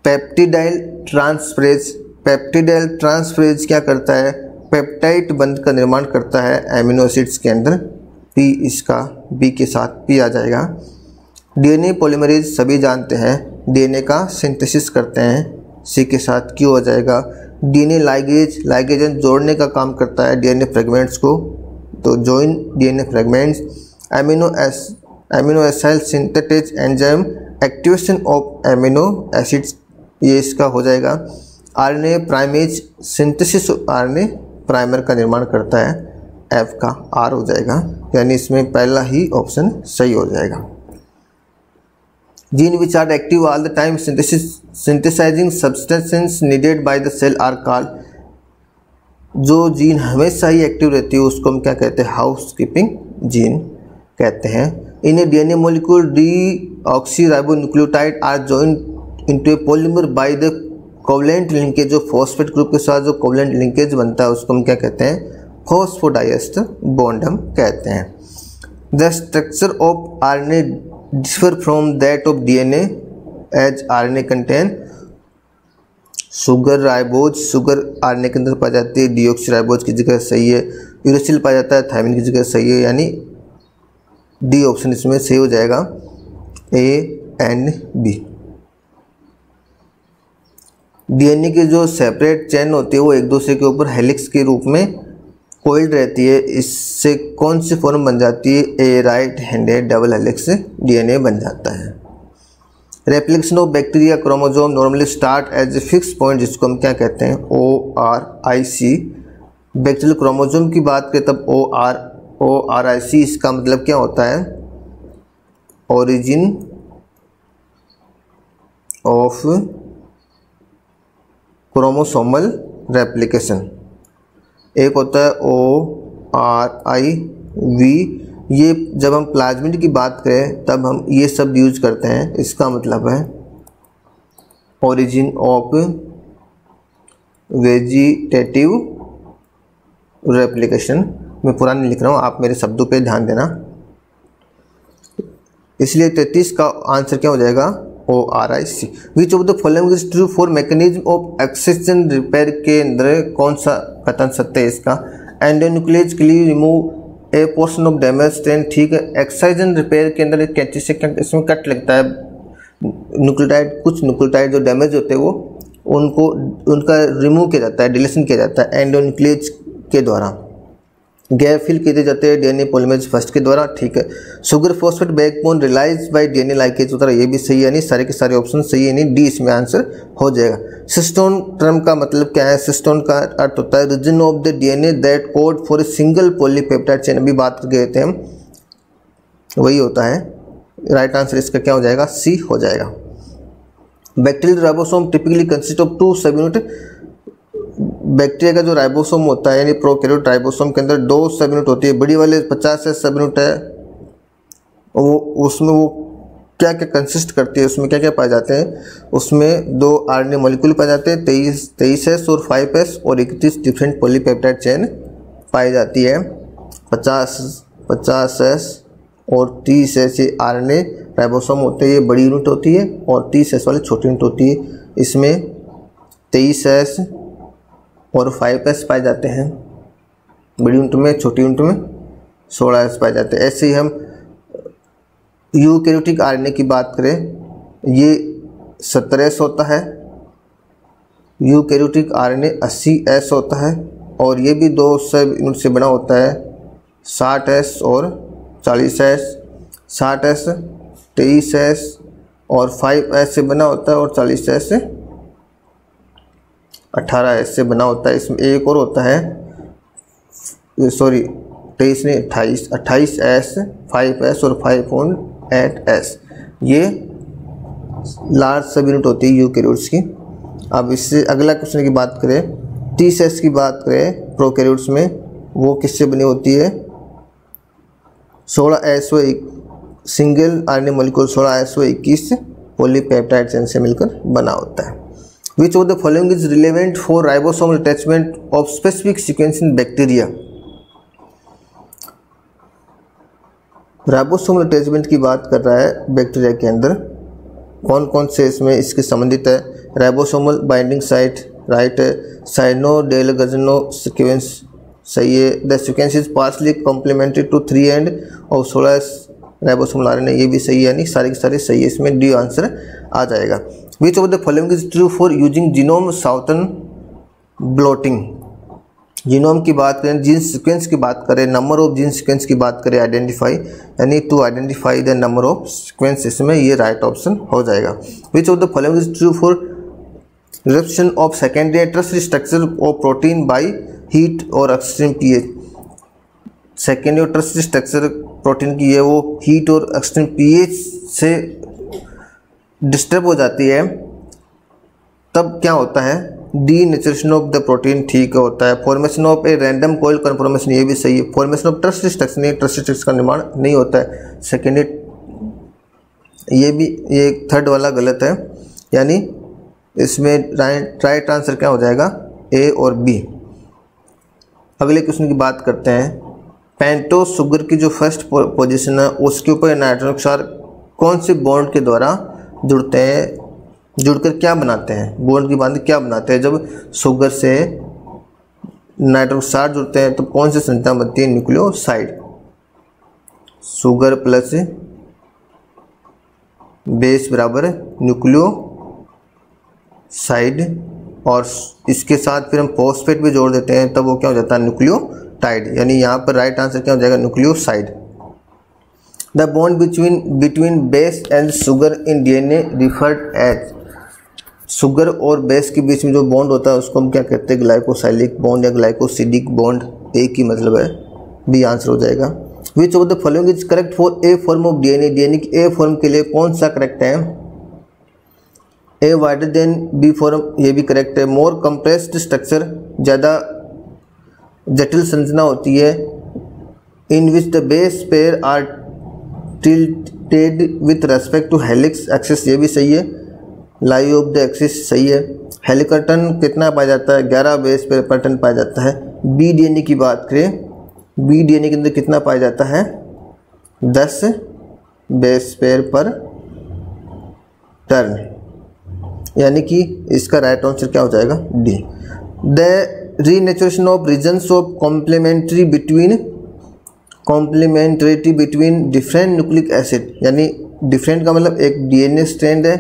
पेप्टिडाइल ट्रांसफरेज, पेप्टिडाइल ट्रांसफरेज क्या करता है, पेप्टाइड बंध का निर्माण करता है एमिनो एसिड्स के अंदर, पी इसका बी के साथ पी आ जाएगा। डीएनए पॉलीमरेज सभी जानते हैं, डीएनए का सिंथेसिस करते हैं, सी के साथ क्यू हो जाएगा। डीएनए लाइगेज, लाइगेजन जोड़ने का काम करता है डीएनए फ्रेगमेंट्स को, तो join DNA fragments. Amino acyl synthetase enzyme activation of amino acids, ये इसका हो जाएगा। RNA primase synthesis RNA primer का निर्माण करता है, एफ का आर हो जाएगा, यानी इसमें पहला ही ऑप्शन सही हो जाएगा। Gene which are active all the time synthesising substances needed by the cell are called, जो जीन हमेशा ही एक्टिव रहती है उसको हम क्या कहते हैं, हाउस कीपिंग जीन कहते हैं। In a DNA molecule deoxyribonucleotide are joined into a polymer by the covalent linkage, जो फॉस्फेट ग्रुप के साथ जो कोवलेंट लिंकेज बनता है उसको हम क्या कहते हैं, फॉस्फोडाइएस्टर बॉन्ड हम कहते हैं। The structure of RNA differ from that of DNA as RNA contain sugar ribose, sugar RNA के अंदर पाई जाती है, डीऑक्सी राइबोज की जगह सही है, यूरेसिल पाया जाता है, थायमिन की जगह सही है, यानी डी ऑप्शन इसमें सही हो जाएगा, ए एंड बी। डीएनए की जो सेपरेट चेन होती है वो एक दूसरे के ऊपर हेलिक्स के रूप में कोइल्ड रहती है, इससे कौन सी फॉर्म बन जाती है, a right handed double helix DNA बन जाता है। Replication of bacteria chromosome normally start as a fix point, जिसको हम क्या कहते हैं, ORIC। बैक्टीरियल क्रोमोसोम की बात करें तब ORIC, इसका मतलब क्या होता है, ओरिजिन ऑफ क्रोमोसोमल रेप्लिकेशन। एक होता है ORIV, ये जब हम प्लाज्मिड की बात करें तब हम ये सब यूज करते हैं, इसका मतलब है ओरिजिन ऑफ वेजिटेटिव रेप्लिकेशन। मैं पूरा नहीं लिख रहा हूँ, आप मेरे शब्दों पे ध्यान देना। इसलिए 33 का आंसर क्या हो जाएगा, ORIC। Which of the following is true for mechanism of excision repair के अंदर कौन सा कथन सत्य है इसका, endonuclease cleave remove a portion of damage strand, ठीक है। एक्साइजन रिपेयर के अंदर एक कैंची से इसमें कट लगता है न्यूक्लियोटाइड, कुछ न्यूक्लियोटाइड जो डैमेज होते हैं वो उनका रिमूव किया जाता है, डिलीशन किया जाता है एंडोन्यूक्लियस के द्वारा। गैप फिल किए जाते हैं डीएनए पॉलीमरेज फर्स्ट के द्वारा, ठीक है। Sugar phosphate backbone relies by DNA ligase होता है, ये भी सही है, नहीं सारे के सारे ऑप्शन सही है, नहीं डी इसमें आंसर हो जाएगा। सिस्टोन टर्म का मतलब क्या है, सिस्टोन का अर्थ होता है region of the DNA that code for a single polypeptide chain, अभी बात कर गए थे हम, वही होता है। राइट आंसर इसका क्या हो जाएगा, सी हो जाएगा। Bacterial ribosome typically consist of 2 सब यूनिट, बैक्टीरिया का जो राइबोसोम होता है यानी प्रोकैरियोट राइबोसोम के अंदर 2 सब यूनिट होती है, बड़ी वाले 50 से सब यूनिट है, वो उसमें वो क्या क्या कंसिस्ट करती है, उसमें क्या क्या पाए जाते हैं, उसमें 2 आरएनए मॉलिक्यूल पाए जाते हैं, 23S और 5S और 31 डिफरेंट पॉलीपेप्टाइड चेन पाई जाती है। 50S और 30S ये आरएनए राइबोसोम होते हैं, ये बड़ी यूनिट होती है, और 30S वाली छोटी यूनिट होती है। इसमें 23S और 5S पाए जाते हैं बड़ी यूनिट में, छोटी यूनिट में 16S पाए जाते हैं। ऐसे ही हम यूकैरियोटिक आरएनए की बात करें, ये 17S होता है, यूकैरियोटिक आरएनए 80S होता है, और ये भी 2 सब यूनिट से बना होता है, 60S और 40S। 60S 23S और 5S से बना होता है, और 40S से 18S से बना होता है। इसमें एक और होता है, सॉरी 23 नहीं 28S 5S और 5.8S, ये लार्ज सब यूनिट होती है यूकैरियोट्स की। अब इससे अगला क्वेश्चन की बात करें, 30S की बात करें प्रोकैरियोट्स में, वो किससे बनी होती है, 16S व सिंगल आरएनए मॉलिक्यूल 16S व 21 पॉलीपेप्टाइड चेन से मिलकर बना होता है। Which of the following is relevant for ribosomal attachment of specific sequence in bacteria? Ribosomal attachment की बात कर रहा है बैक्टीरिया के अंदर, कौन कौन से इसमें इसके संबंधित है, राइबोसोमल बाइंडिंग साइट राइट है, साइनोडेलगजनो सीक्वेंस सही है, the sequence is partly complementary to 3 end और 16 राइबोसोमल आरएनए, ये भी सही है, यानी सारे के सारे सही है, इसमें डी आंसर आ जाएगा। Which of the following is true for using genome southern blotting, genome की बात करें, जीन सीक्वेंस की बात करें, नंबर ऑफ जीन सीक्वेंस की बात करें, आइडेंटिफाई यानी to identify the number of sequence, इसमें ये राइट ऑप्शन हो जाएगा। Which of the following is true for reduction of secondary tertiary structure of protein by heat और एक्सट्रीम पीएच, सेकेंडरी और टर्शियरी स्ट्रक्चर प्रोटीन की है वो हीट और एक्सट्रीम पीएच से डिस्टर्ब हो जाती है, तब क्या होता है, डीनेचरेशन ऑफ द प्रोटीन ठीक होता है। Formation of a random coil conformation, ये भी सही है। फॉर्मेशन ऑफ टर्शियरी स्ट्रक्चर नहीं, टर्शियरी स्ट्रक्चर का निर्माण नहीं होता है। सेकेंडरी, ये भी ये थर्ड वाला गलत है, यानी इसमें राइट आंसर क्या हो जाएगा, ए और बी। अगले क्वेश्चन की बात करते हैं। पेंटोस शुगर की जो फर्स्ट पोजीशन है उसके ऊपर नाइट्रोजन क्षार कौन से बॉन्ड के द्वारा जुड़ते हैं, जुड़कर क्या बनाते हैं, बॉन्ड की बात क्या बनाते हैं। जब शुगर से नाइट्रोजन क्षार जुड़ते हैं तो कौन सी संरचना बनती है, न्यूक्लियोसाइड। शुगर प्लस बेस बराबर न्यूक्लियोसाइड, और इसके साथ फिर हम फॉस्फेट भी जोड़ देते हैं तब वो क्या हो जाता है, न्यूक्लियोटाइड। यानी यहाँ पर राइट आंसर क्या हो जाएगा, nucleoside. The bond between base and sugar in DNA referred as. Sugar और बेस के बीच में जो बॉन्ड होता है उसको हम क्या कहते हैं, ग्लाइकोसाइलिक बॉन्ड या ग्लाइकोसिडिक बॉन्ड। एक ही मतलब है, बी आंसर हो जाएगा। Which of the following is correct for A form of DNA. DNA की ए फॉर्म के लिए कौन सा करेक्ट है, A wider than B form, ये भी करेक्ट है। मोर कंप्रेस्ड स्ट्रक्चर, ज़्यादा जटिल संरचना होती है। In which the base pair are tilted with respect to helix axis, ये भी सही है। लाई ऑफ द एक्सिस सही है। हेलिकर्टन कितना पाया जाता है, 11 बेस पेयर पर टन पाया जाता है। बी डीएनए की बात करें, बी डीएनए के अंदर कितना पाया जाता है, 10 बेस पेयर पर टर्न, यानी कि इसका राइट आंसर क्या हो जाएगा, D. The renaturation of regions of complementary between different nucleic acid, यानी डिफरेंट का मतलब एक डीएनए स्ट्रैंड है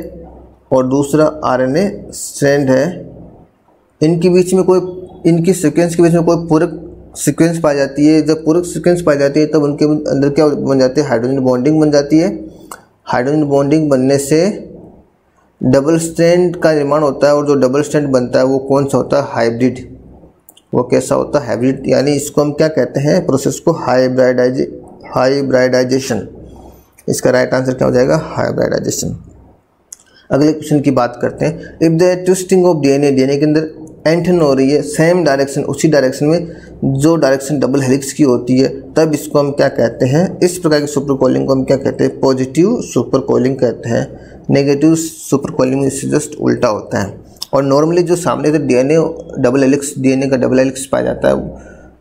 और दूसरा आरएनए स्ट्रैंड है। इनके बीच में कोई, इनकी सीक्वेंस के बीच में कोई पूरक सीक्वेंस पाई जाती है। जब पूरक सीक्वेंस पाई जाती है तब उनके अंदर क्या बन जाती है, हाइड्रोजन बॉन्डिंग बन जाती है। हाइड्रोजन बॉन्डिंग बनने से डबल स्ट्रैंड का निर्माण होता है, और जो डबल स्ट्रैंड बनता है वो कौन सा होता है, हाइब्रिड। वो कैसा होता है, हाइब्रिड। यानी इसको हम क्या कहते हैं, प्रोसेस को हाइब्रिडाइजेशन। इसका राइट आंसर क्या हो जाएगा, हाइब्रिडाइजेशन। अगले क्वेश्चन की बात करते हैं। If the twisting of DNA, DNA के अंदर एंटन हो रही है सेम डायरेक्शन, उसी डायरेक्शन में जो डायरेक्शन डबल हेलिक्स की होती है, तब इसको हम क्या कहते हैं, इस प्रकार की सुपर कॉलिंग को हम क्या कहते हैं, पॉजिटिव सुपर कॉलिंग कहते हैं। नेगेटिव सुपर कॉलिंग में इससे जस्ट उल्टा होता है। और नॉर्मली जो सामने से डीएनए डबल हेलिक्स, डीएनए का डबल हेलिक्स पाया जाता है,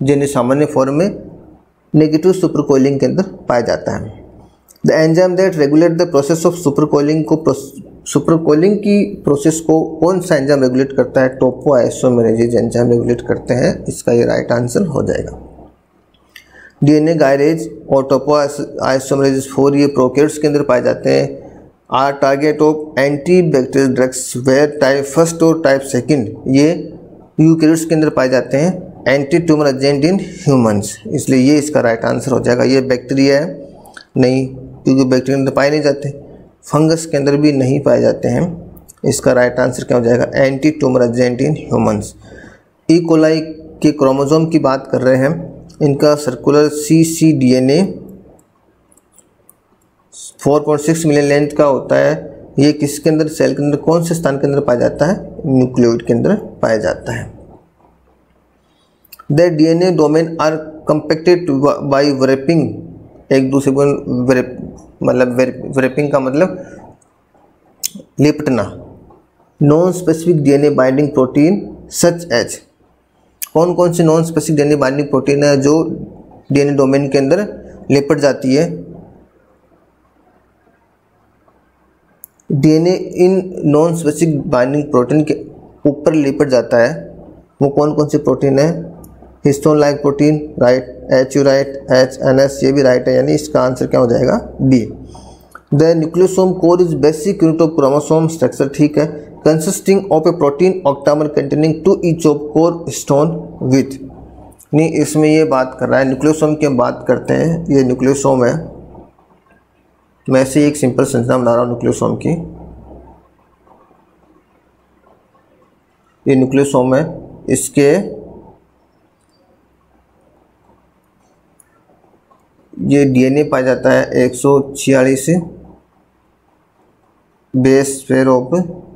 डीएनए सामान्य फॉर्म में नेगेटिव सुपर कॉलिंग के अंदर पाया जाता है। The enzyme that regulate the process of super calling को, सुपर कॉलिंग की प्रोसेस को कौन सा एंजाइम रेगुलेट करता है, टोपो आइसोमेरेज एंजाइम रेगुलेट करते हैं। इसका ये राइट आंसर हो जाएगा। डीएनए गायरेज और टोपो आइसोमेरेज 4 ये प्रोकैरियोट्स के अंदर पाए जाते हैं। Are target of antibacterial drugs were type first और टाइप सेकंड, ये यूकैरियोट्स के अंदर पाए जाते हैं। Antitumour agent in humans, इसलिए ये इसका राइट आंसर हो जाएगा। ये बैक्टीरिया है नहीं, क्योंकि बैक्टीरिया अंदर पाए नहीं जाते। फंगस के अंदर भी नहीं पाए जाते हैं। इसका राइट आंसर क्या हो जाएगा, anti tumour agent in humans. E coli के क्रोमोसोम की बात कर रहे हैं। इनका सर्कुलर cccDNA 4.6 मिलियन लेंथ का होता है। ये किसके अंदर, सेल के अंदर कौन से स्थान के अंदर पाया जाता है, न्यूक्लियोइड के अंदर पाया जाता है। The DNA domain are compacted by wrapping, एक दूसरे को मतलब wrapping का मतलब लिपटना। Non specific DNA binding protein such as, कौन कौन सी non specific DNA binding protein है जो डीएनए डोमेन के अंदर लिपट जाती है। DNA in non specific binding protein के ऊपर लिपट जाता है, वो कौन कौन सी प्रोटीन है, histone like protein right, H U right, H N S ये भी राइट है, यानी इसका आंसर क्या हो जाएगा, D. The nucleosome core is basic unit of chromosome structure, ठीक है, consisting of A protein octamer containing two each of core stone with. नहीं, इसमें ये बात कर रहा है न्यूक्लियोसोम की हम बात करते हैं। ये न्यूक्लियोसोम है, मैं ऐसे एक सिंपल संरचना बना रहा हूँ न्यूक्लियोसोम की। ये न्यूक्लियोसोम है, इसके ये डीएनए पाया जाता है 146 बेस पेयर ऑफ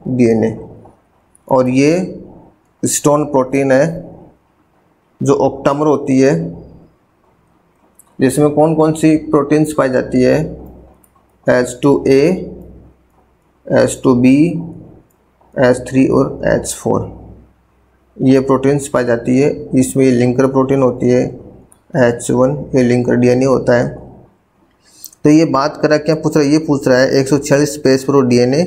डीएनए, और ये स्टोन प्रोटीन है जो ऑक्टामर होती है, जिसमें कौन कौन सी प्रोटीन्स पाई जाती है, H2A, H2B, H3 और H4 ये प्रोटीन्स पाई जाती है। इसमें लिंकर प्रोटीन होती है H1, ये लिंकर DNA होता है। तो ये बात करा क्या पूछ रहा है, ये पूछ रहा है 146 स्पेस पर DNA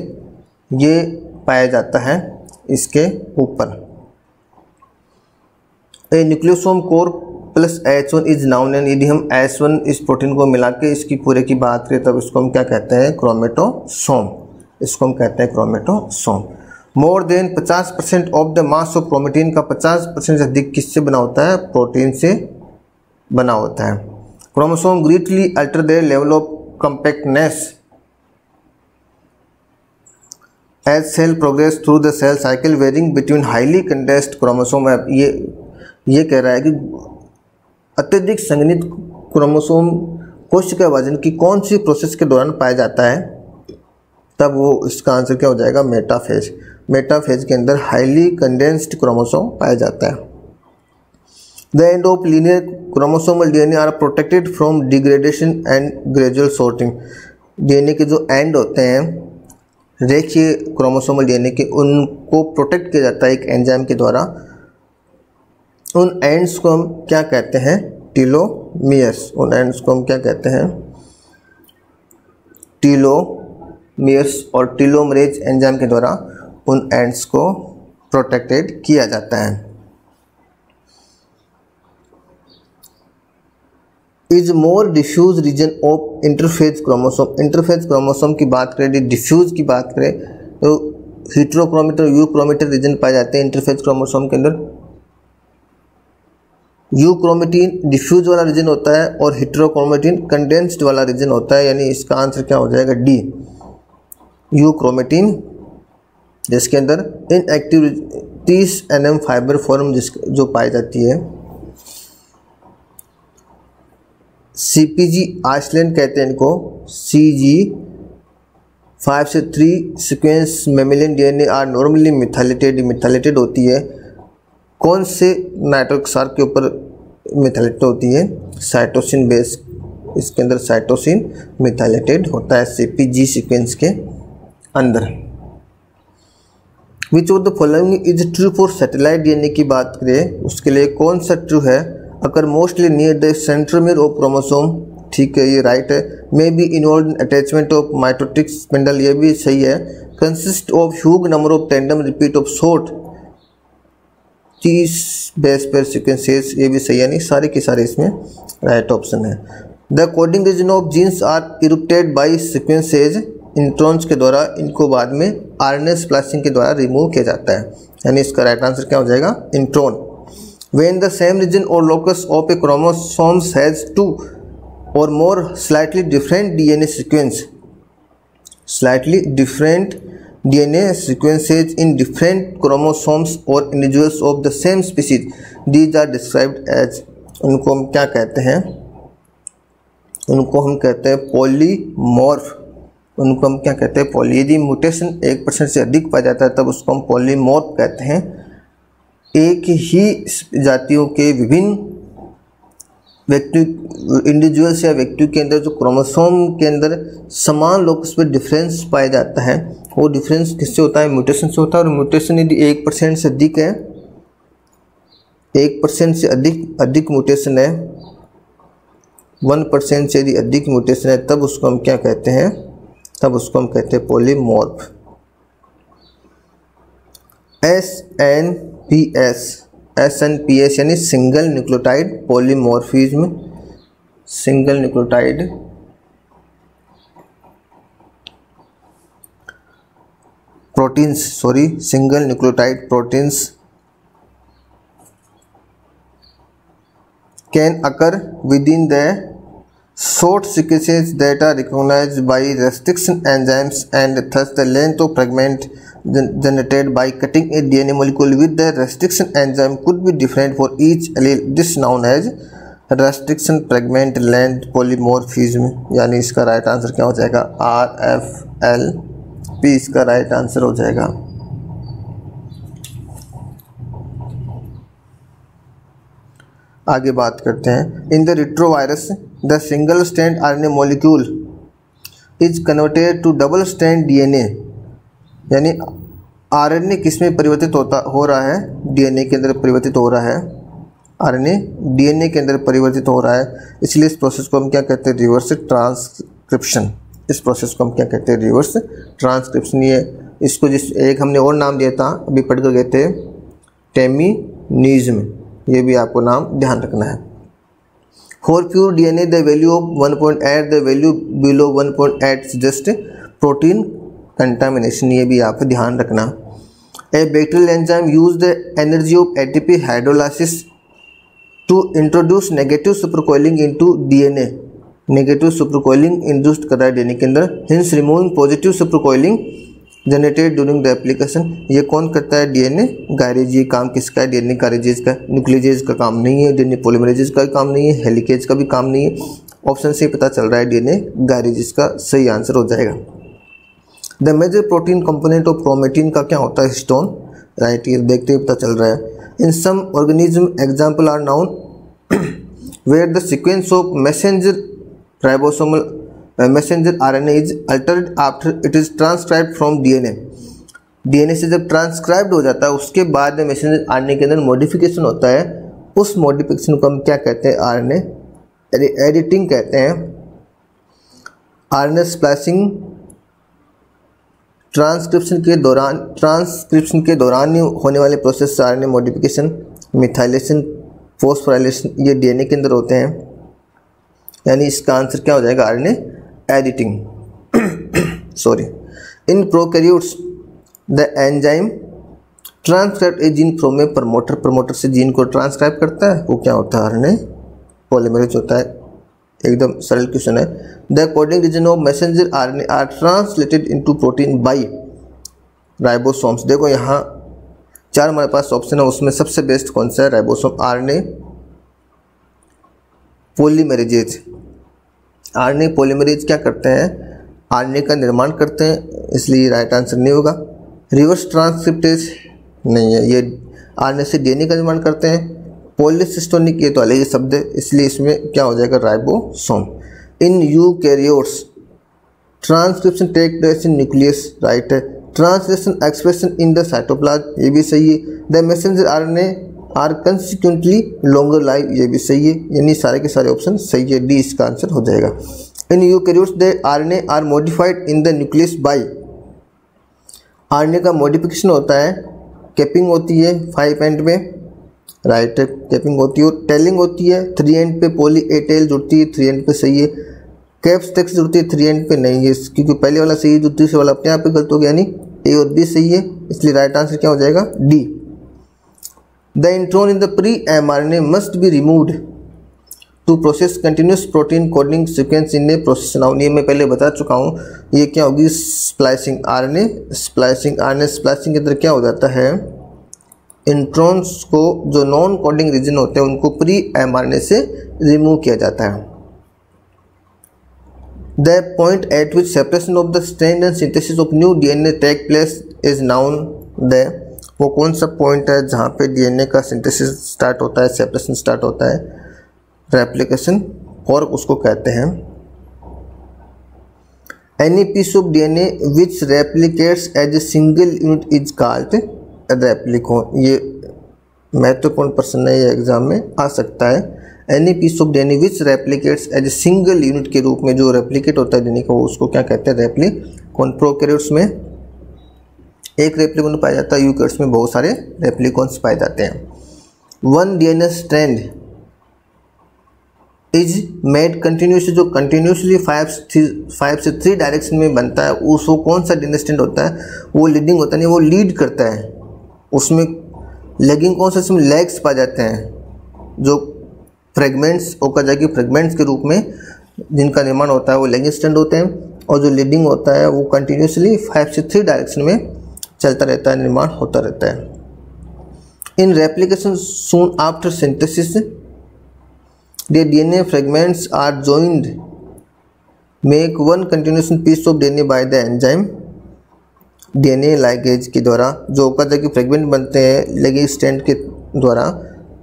ये पाया जाता है इसके ऊपर। A nucleosome core plus H1 is known and, यदि हम H1 इस प्रोटीन को मिला के इसकी पूरे की बात करें तब इसको हम क्या कहते हैं, क्रोमेटोसोम। इसको हम कहते हैं chromatosome. More than 50% of the mass of chromatin का 50% से अधिक किससे बना होता है, प्रोटीन से बना होता है। Chromosome greatly alter the level of compactness as cell progress through the cell cycle varying between highly condensed chromosome. ये कह रहा है कि अत्यधिक संघनित क्रोमोसोम कोशिका विभाजन की कौन सी प्रोसेस के दौरान पाया जाता है, तब वो इसका आंसर क्या हो जाएगा, मेटाफेज। मेटाफेज के अंदर हाईली कंडेंस्ड क्रोमोसोम पाया जाता है। The end of linear chromosomal DNA are protected from degradation and gradual sorting. DNA के जो एंड होते हैं रेखीय क्रोमोसोमल DNA के, उनको प्रोटेक्ट किया जाता है एक एंजाइम के द्वारा। उन एंड्स को हम क्या कहते हैं, टीलोमियर्स। उन एंड्स को हम क्या कहते हैं, टीलोमियर्स। और टीलोमरेज एंजाइम के द्वारा उन एंड्स को प्रोटेक्टेड किया जाता है। Is more diffuse region of interphase chromosome. Interphase chromosome की बात करें, डिफ्यूज की बात करें तो हेटेरोक्रोमेटर, यूक्रोमेटर रीजन पाए जाते हैं इंटरफेज क्रोमोसोम के अंदर। यूक्रोमेटिन डिफ्यूज वाला रीजन होता है और हेटेरोक्रोमेटिन कंडेंस्ड वाला रीजन होता है, यानी इसका आंसर क्या हो जाएगा, डी। यूक्रोमेटिन जिसके अंदर इनएक्टिव 30 nm फाइबर फॉर्म जो पाई जाती है। CpG आइसलैंड कहते हैं इनको। CG 5 से 3 sequence mammalian DNA are normally methylated. Methylated होती है कौन से नाइट्रोजन क्षार के ऊपर मिथाइलेटेड होती है, साइटोसिन बेस। इसके अंदर साइटोसिन मिथाइलेटेड होता है CpG सीक्वेंस के अंदर। विच of the following is true for satellite DNA की बात करें उसके लिए कौन सा ट्रू है, अगर mostly near the centromere of chromosome, ठीक है ये राइट है। May be involve in attachment of mitotic spindle, ये भी सही है। Consist of huge number of tandem repeat of short 30 base pair sequences, ये भी सही है। नहीं, सारे के सारे इसमें राइट ऑप्शन है। The coding region of genes are interrupted by sequences introns के द्वारा, इनको बाद में RNA स्प्लाइसिंग के द्वारा रिमूव किया जाता है, यानी इसका राइट आंसर क्या हो जाएगा, intron. When the same region or locus of a chromosome has 2 or more slightly different DNA sequence, slightly different DNA sequences in different chromosomes or individuals of the same species, these are described as, उनको हम क्या कहते हैं, उनको हम कहते हैं polymorph. उनको हम क्या कहते हैं, पॉली। यदि म्यूटेशन 1% से अधिक पाया जाता है तब उसको हम पॉलीमॉर्फ कहते हैं। एक ही जातियों के विभिन्न व्यक्ति, इंडिविजुअल्स या व्यक्तियों के अंदर जो क्रोमोसोम के अंदर समान लोकस पर डिफरेंस पाया जाता है, वो डिफरेंस किससे होता है, म्यूटेशन से होता है। और म्यूटेशन यदि 1% से अधिक है, 1% से अधिक म्यूटेशन है, 1% से यदि अधिक म्यूटेशन है, तब उसको हम क्या कहते हैं, तब उसको हम कहते हैं पॉलीमॉर्फ। SNPS यानी single nucleotide polymorphism. Single nucleotide proteins, single nucleotide proteins can occur with in the short sequences that are recognized by restriction enzymes, and thus the length of fragment generated by cutting a DNA molecule with the restriction enzyme could be different for each allele. This is known as restriction fragment length polymorphism, यानी इसका right answer क्या हो जाएगा, RFLP इसका right answer हो जाएगा। आगे बात करते हैं। In the retrovirus the single strand RNA molecule is converted to double strand DNA, यानी आरएनए किस में परिवर्तित हो रहा है? डीएनए के अंदर परिवर्तित हो रहा है। आरएनए डीएनए के अंदर परिवर्तित हो रहा है, इसलिए इस प्रोसेस को हम क्या कहते हैं? Reverse transcription. इस प्रोसेस को हम क्या कहते हैं? Reverse transcription. ये इसको जिस एक हमने और नाम दिया था, अभी पढ़ कर गए थे, टेमिनिज्म। ये भी आपको नाम ध्यान रखना है। For pure DNA the value of 1.8, the value below 1.8 suggest protein contamination. ये भी आप ध्यान रखना। A bacterial enzyme use the energy of ATP hydrolysis to introduce negative supercoiling into DNA. Negative supercoiling induced कर रहा है डीएनए के अंदर, hence removing positive supercoiling generated during the application. ये कौन करता है? DNA gyrase. ये काम किसका है? डीएनए गायरेजेज का। न्यूक्लियेज का काम नहीं है, डीएनए पॉलीमरेजेज का भी काम नहीं है, हेलिकेज का भी काम नहीं है। ऑप्शन से पता चल रहा है डीएनए गायरेजेज का सही आंसर हो जाएगा। The major protein component of chromatin का क्या होता है? Histone, right. ये देखते ही पता चल रहा है। In some organism example are known where the sequence of messenger ribosomal messenger RNA is altered after it is transcribed from DNA. DNA से जब ट्रांसक्राइब्ड हो जाता है उसके बाद में मैसेंजर आरएनए के अंदर मॉडिफिकेशन होता है। उस मॉडिफिकेशन को हम क्या कहते हैं? आरएनए एडिटिंग कहते हैं। आरएनए स्प्लाइसिंग ट्रांसक्रिप्शन के दौरान ही होने वाले प्रोसेस से आरएनए मॉडिफिकेशन, मिथाइलेशन, फॉस्फोराइलेशन, ये डीएनए के अंदर होते हैं। यानी इसका आंसर क्या हो जाएगा? RNA editing. Sorry. In prokaryotes the enzyme transcribe A gene from A promoter. Promoter से जीन को ट्रांसक्राइब करता है, वो क्या होता है? आरएनए पॉलीमरेज होता है। एकदम सरल क्वेश्चन है। The coding region of messenger RNA are translated into protein by ribosomes. देखो यहाँ 4 हमारे पास ऑप्शन है, उसमें सबसे बेस्ट कौन सा है? राइबोसोम। आरएनए पॉलीमरेजेज। आरएनए पॉलीमरेज क्या करते हैं? आरएनए का निर्माण करते हैं, इसलिए राइट आंसर नहीं होगा। रिवर्स ट्रांसक्रिप्टेज नहीं है, ये आरएनए से डीएनए का निर्माण करते हैं। पॉलीसिस्टोनिक ये तो अलग ही शब्द है, इसलिए इसमें क्या हो जाएगा? Ribosome. In eukaryotes transcription take place in nucleus, right है। Translation expression in the cytoplasm, ये भी सही है। The messenger RNA are consequently longer live, ये भी सही है। यानी सारे के सारे ऑप्शन सही है, डी इसका आंसर हो जाएगा। In eukaryotes the RNA are modified in the nucleus by. RNA का मॉडिफिकेशन होता है, कैपिंग होती है 5 एंड में, राइट, कैपिंग होती है, और टेलिंग होती है 3 एंड पे। पॉली ए टेल जुड़ती है 3 एंड पे, सही है। कैप्स टेक्स जुड़ती है 3 एंड पे, नहीं है, क्योंकि पहले वाला सही है, जो दूसरे वाला अपने आप पे गलत हो गया, यानी ए और बी सही है, इसलिए राइट आंसर क्या हो जाएगा? D. The intron in the pre mRNA must be removed to process continuous protein coding sequence in a process. Now ये मैं पहले बता चुका हूँ, ये क्या होगी? Splicing. RNA splicing. RNA splicing के अंदर क्या हो जाता है? इंट्रॉन्स को, जो नॉन कोडिंग रीजन होते हैं, उनको प्री एमआरएनए से रिमूव किया जाता है। The point at which separation of the strand and synthesis of new DNA take place is known the. वो कौन सा पॉइंट है जहाँ पे डीएनए का सिंथेसिस स्टार्ट होता है, सेपरेशन स्टार्ट होता है? रेप्लिकेशन, और उसको कहते हैं any piece of DNA which replicates as a single unit is called replicon. ये महत्वपूर्ण प्रश्न है, ये एग्जाम में आ सकता है। Any piece of DNA which replicates as a single unit के रूप में जो रेप्लिकेट होता है डीएनए का, वो उसको क्या कहते हैं? रेप्लिकोन। प्रोकैरियोट्स में एक रेप्लिकोन पाया जाता है, यूकैरियोट्स में बहुत सारे रेप्लिकोन्स पाए जाते हैं। 1 DNA strand is made continuously, जो कंटिन्यूसली 5 से 3 डायरेक्शन में बनता है, उसको कौन सा डीएनए स्ट्रैंड होता है? वो लीडिंग होता है, नहीं, वो लीड करता है। उसमें लेगिंग कौन सा? इसमें लेग्स पाए जाते हैं, जो फ्रेगमेंट्स, ओकाजाकी फ्रेगमेंट्स के रूप में जिनका निर्माण होता है, वो लेगिंग स्ट्रैंड होते हैं। और जो लीडिंग होता है वो कंटिन्यूसली 5 से 3 डायरेक्शन में चलता रहता है, निर्माण होता रहता है। In replication soon after synthesis the DNA fragments are joined make one continuous piece of DNA by the enzyme। DNA ligase के द्वारा जो ओकाजाकी फ्रेगमेंट बनते हैं लिगेज स्ट्रैंड के द्वारा,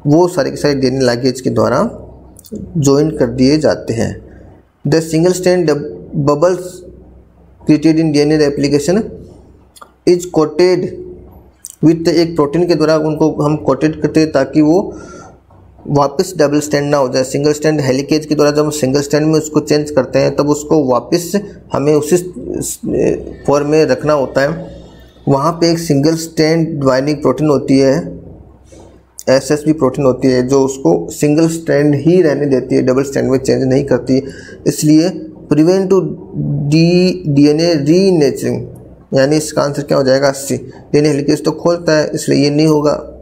वो सारे के सारे DNA ligase के द्वारा ज्वाइन कर दिए जाते हैं। The single strand bubbles created in DNA replication is coated with एक प्रोटीन के द्वारा उनको हम कोटेड करते हैं ताकि वो वापस डबल स्टैंड ना हो जाए। सिंगल स्टैंड हेलिकेज के द्वारा जब हम सिंगल स्टैंड में उसको चेंज करते हैं तब उसको वापस हमें उसी फॉर्म में रखना होता है। वहाँ पे एक सिंगल स्टैंड बाइंडिंग प्रोटीन होती है, एसएसबी प्रोटीन होती है, जो उसको सिंगल स्टैंड ही रहने देती है, डबल स्टैंड में चेंज नहीं करती। इसलिए प्रिवेंट टू डीएनए रीनेचरिंग, यानी इसका आंसर क्या हो जाएगा? सी। डीएनए हेलिकेज तो खोलता है इसलिए ये नहीं होगा।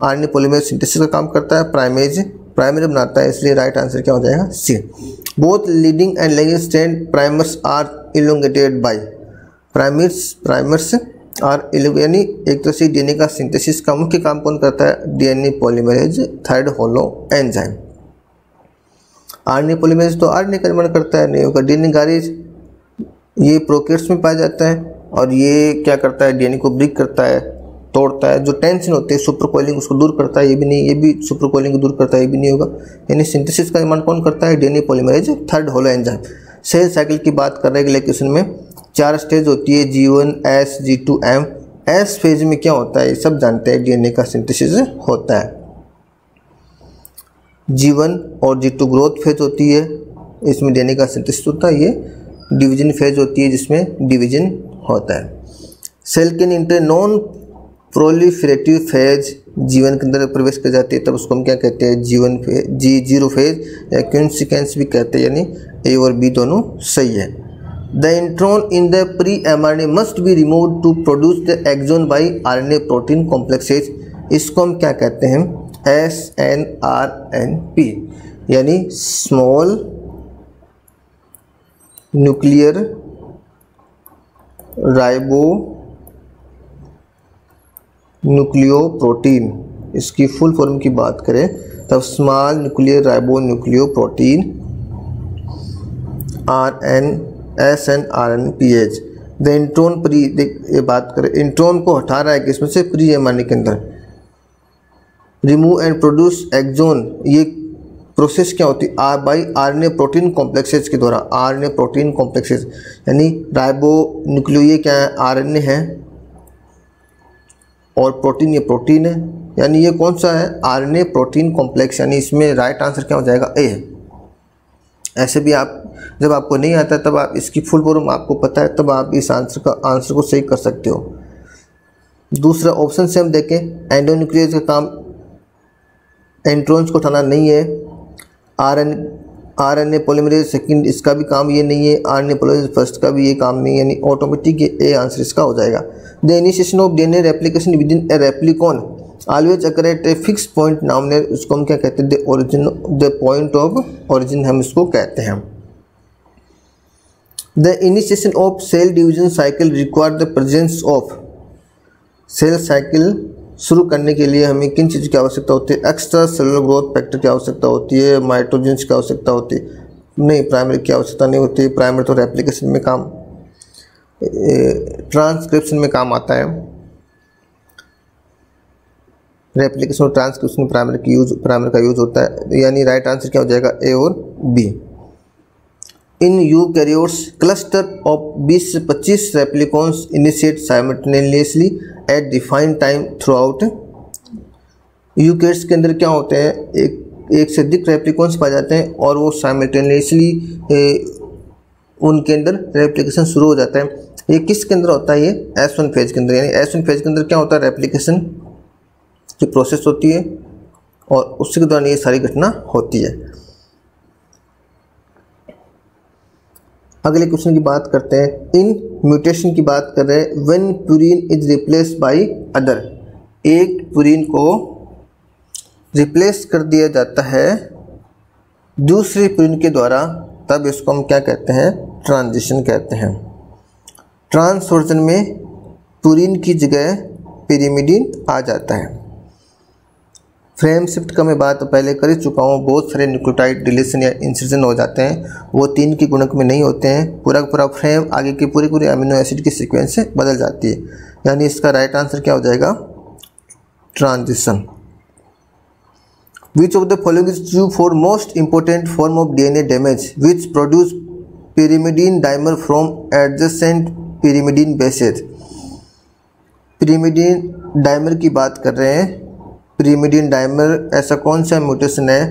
आरएनए पॉलीमरेज सिंथेसिस का काम करता है, प्राइमरी बनाता है, इसलिए राइट आंसर क्या हो जाएगा? C. Both leading and lagging strand primers are elongated by. Primers are यानी एक तरह से डीएनए का सिंथेसिस का मुख्य काम कौन करता है? DNA polymerase third holo enzyme. RNA polymerase तो आरएनए का निर्माण करता है, नहीं होगा। डीएनए गारेज ये प्रोकैरियोट्स में पाया जाता है और ये क्या करता है? डीएनए को ब्रेक करता है, तोड़ता है। जो टेंशन होती है सुपरकोइलिंग उसको दूर करता है, ये भी नहीं, ये भी सुपरकोइलिंग को दूर करता है, ये भी नहीं होगा। यानी सिंथेसिस का निर्माण कौन करता है? DNA polymerase third holoenzyme. Cell cycle की बात कर रहे हैं अगले क्वेश्चन में। 4 स्टेज होती है, G1, S, G2, M। S phase में क्या होता है? ये सब जानते हैं, डीएनए का सिंथेसिस होता है। G1 और G2 ग्रोथ फेज होती है, इसमें डीएनए का सिंथेसिस होता है। ये डिवीजन फेज होती है जिसमें डिवीजन होता है। सेल के inter non proliferative phase G1 के अंदर प्रवेश कर जाती है, तब उसको हम क्या कहते हैं? G1 फेज, G0 फेज या क्विंसिकेंस भी कहते हैं, यानी ए और बी दोनों सही है। The intron in the pre mRNA must be removed to produce the exon by RNA protein complexes. इसको हम क्या कहते हैं? SNRNP, यानी स्मॉल न्यूक्लियर राइबो न्यूक्लियोप्रोटीन। इसकी फुल फॉर्म की बात करें तब small nuclear ribonucleoprotein SNRNPH। The intron pre, ये बात करें इंट्रॉन को हटा रहा है किसमें से? प्री mRNA के अंदर। रिमूव एंड प्रोड्यूस एक्सॉन, ये प्रोसेस क्या होती है? बाई आरएनए प्रोटीन कॉम्प्लेक्सेज के द्वारा। आरएनए प्रोटीन कॉम्प्लेक्सेज यानी राइबो न्यूक्लियो, ये क्या है? आरएनए है, और प्रोटीन ये प्रोटीन है, यानी ये कौन सा है? आरएनए प्रोटीन कॉम्प्लेक्स, यानी इसमें राइट आंसर क्या हो जाएगा? ए है। ऐसे भी आप जब आपको नहीं आता तब आप इसकी फुल फॉर्म आपको पता है, तब आप इस आंसर को सही कर सकते हो। दूसरा ऑप्शन से हम देखें, एंडोन्यूक्लियस का काम एंट्रॉन्स को उठाना नहीं है। आरएनए पॉलीमरेज सेकंड, इसका भी काम ये नहीं है। आरएनए पॉलीमरेज फर्स्ट का भी ये काम नहीं है, यानी ऑटोमेटिक ये ए आंसर इसका हो जाएगा। The initiation of DNA replication within a replicon always occur at a fix point known, उसको हम क्या कहते हैं? The origin, the point of origin हम इसको कहते हैं। The initiation of cell division cycle require the presence of. Cell cycle शुरू करने के लिए हमें किन चीज़ की आवश्यकता होती है? एक्स्ट्रा सेलुलर ग्रोथ फैक्टर की आवश्यकता होती है, माइटोजेंस की आवश्यकता होती है, नहीं प्राइमरी की आवश्यकता नहीं होती। प्राइमरी तो रेप्लिकेशन में काम, ट्रांसक्रिप्शन में काम आता है। रेप्लिकेशन और ट्रांसक्रिप्शन में प्राइमरी का यूज होता है, यानी राइट आंसर क्या हो जाएगा? ए और B. In eukaryotes cluster of 20 से 25 replicons initiate simultaneously at defined time throughout. Eukaryotes के अंदर क्या होते हैं? एक से अधिक रेप्लिकॉन्स पाए जाते हैं और वो साइमल्टेनियसली उनके अंदर रेप्लिकेशन शुरू हो जाता है। ये किसके अंदर होता है? ये S1 फेज के अंदर। यानी S1 फेज के अंदर क्या होता है? रेप्लिकेशन की प्रोसेस होती है और उसके दौरान ये सारी घटना होती है। अगले क्वेश्चन की बात करते हैं। इन म्यूटेशन की बात कर रहे हैं। When purine is replaced by other, एक प्यूरिन को रिप्लेस कर दिया जाता है दूसरे प्यूरिन के द्वारा, तब इसको हम क्या कहते हैं? ट्रांजिशन कहते हैं। ट्रांसवर्जन में प्यूरिन की जगह पिरिमिडीन आ जाता है। फ्रेम शिफ्ट का मैं बात पहले कर ही चुका हूँ। बहुत सारे न्यूक्लियोटाइड डिलीशन या इंसर्जन हो जाते हैं, वो 3 की गुणक में नहीं होते हैं। पूरा का पूरा फ्रेम आगे की पूरी अमीनो एसिड की सीक्वेंस से बदल जाती है, यानी इसका राइट आंसर क्या हो जाएगा? Transition. Which of the following is true for most important form of DNA damage which produce pyrimidine dimer from adjacent pyrimidine bases। Pyrimidine dimer की बात कर रहे हैं। पिरिमिडिन डाइमर ऐसा कौन सा म्यूटेशन है,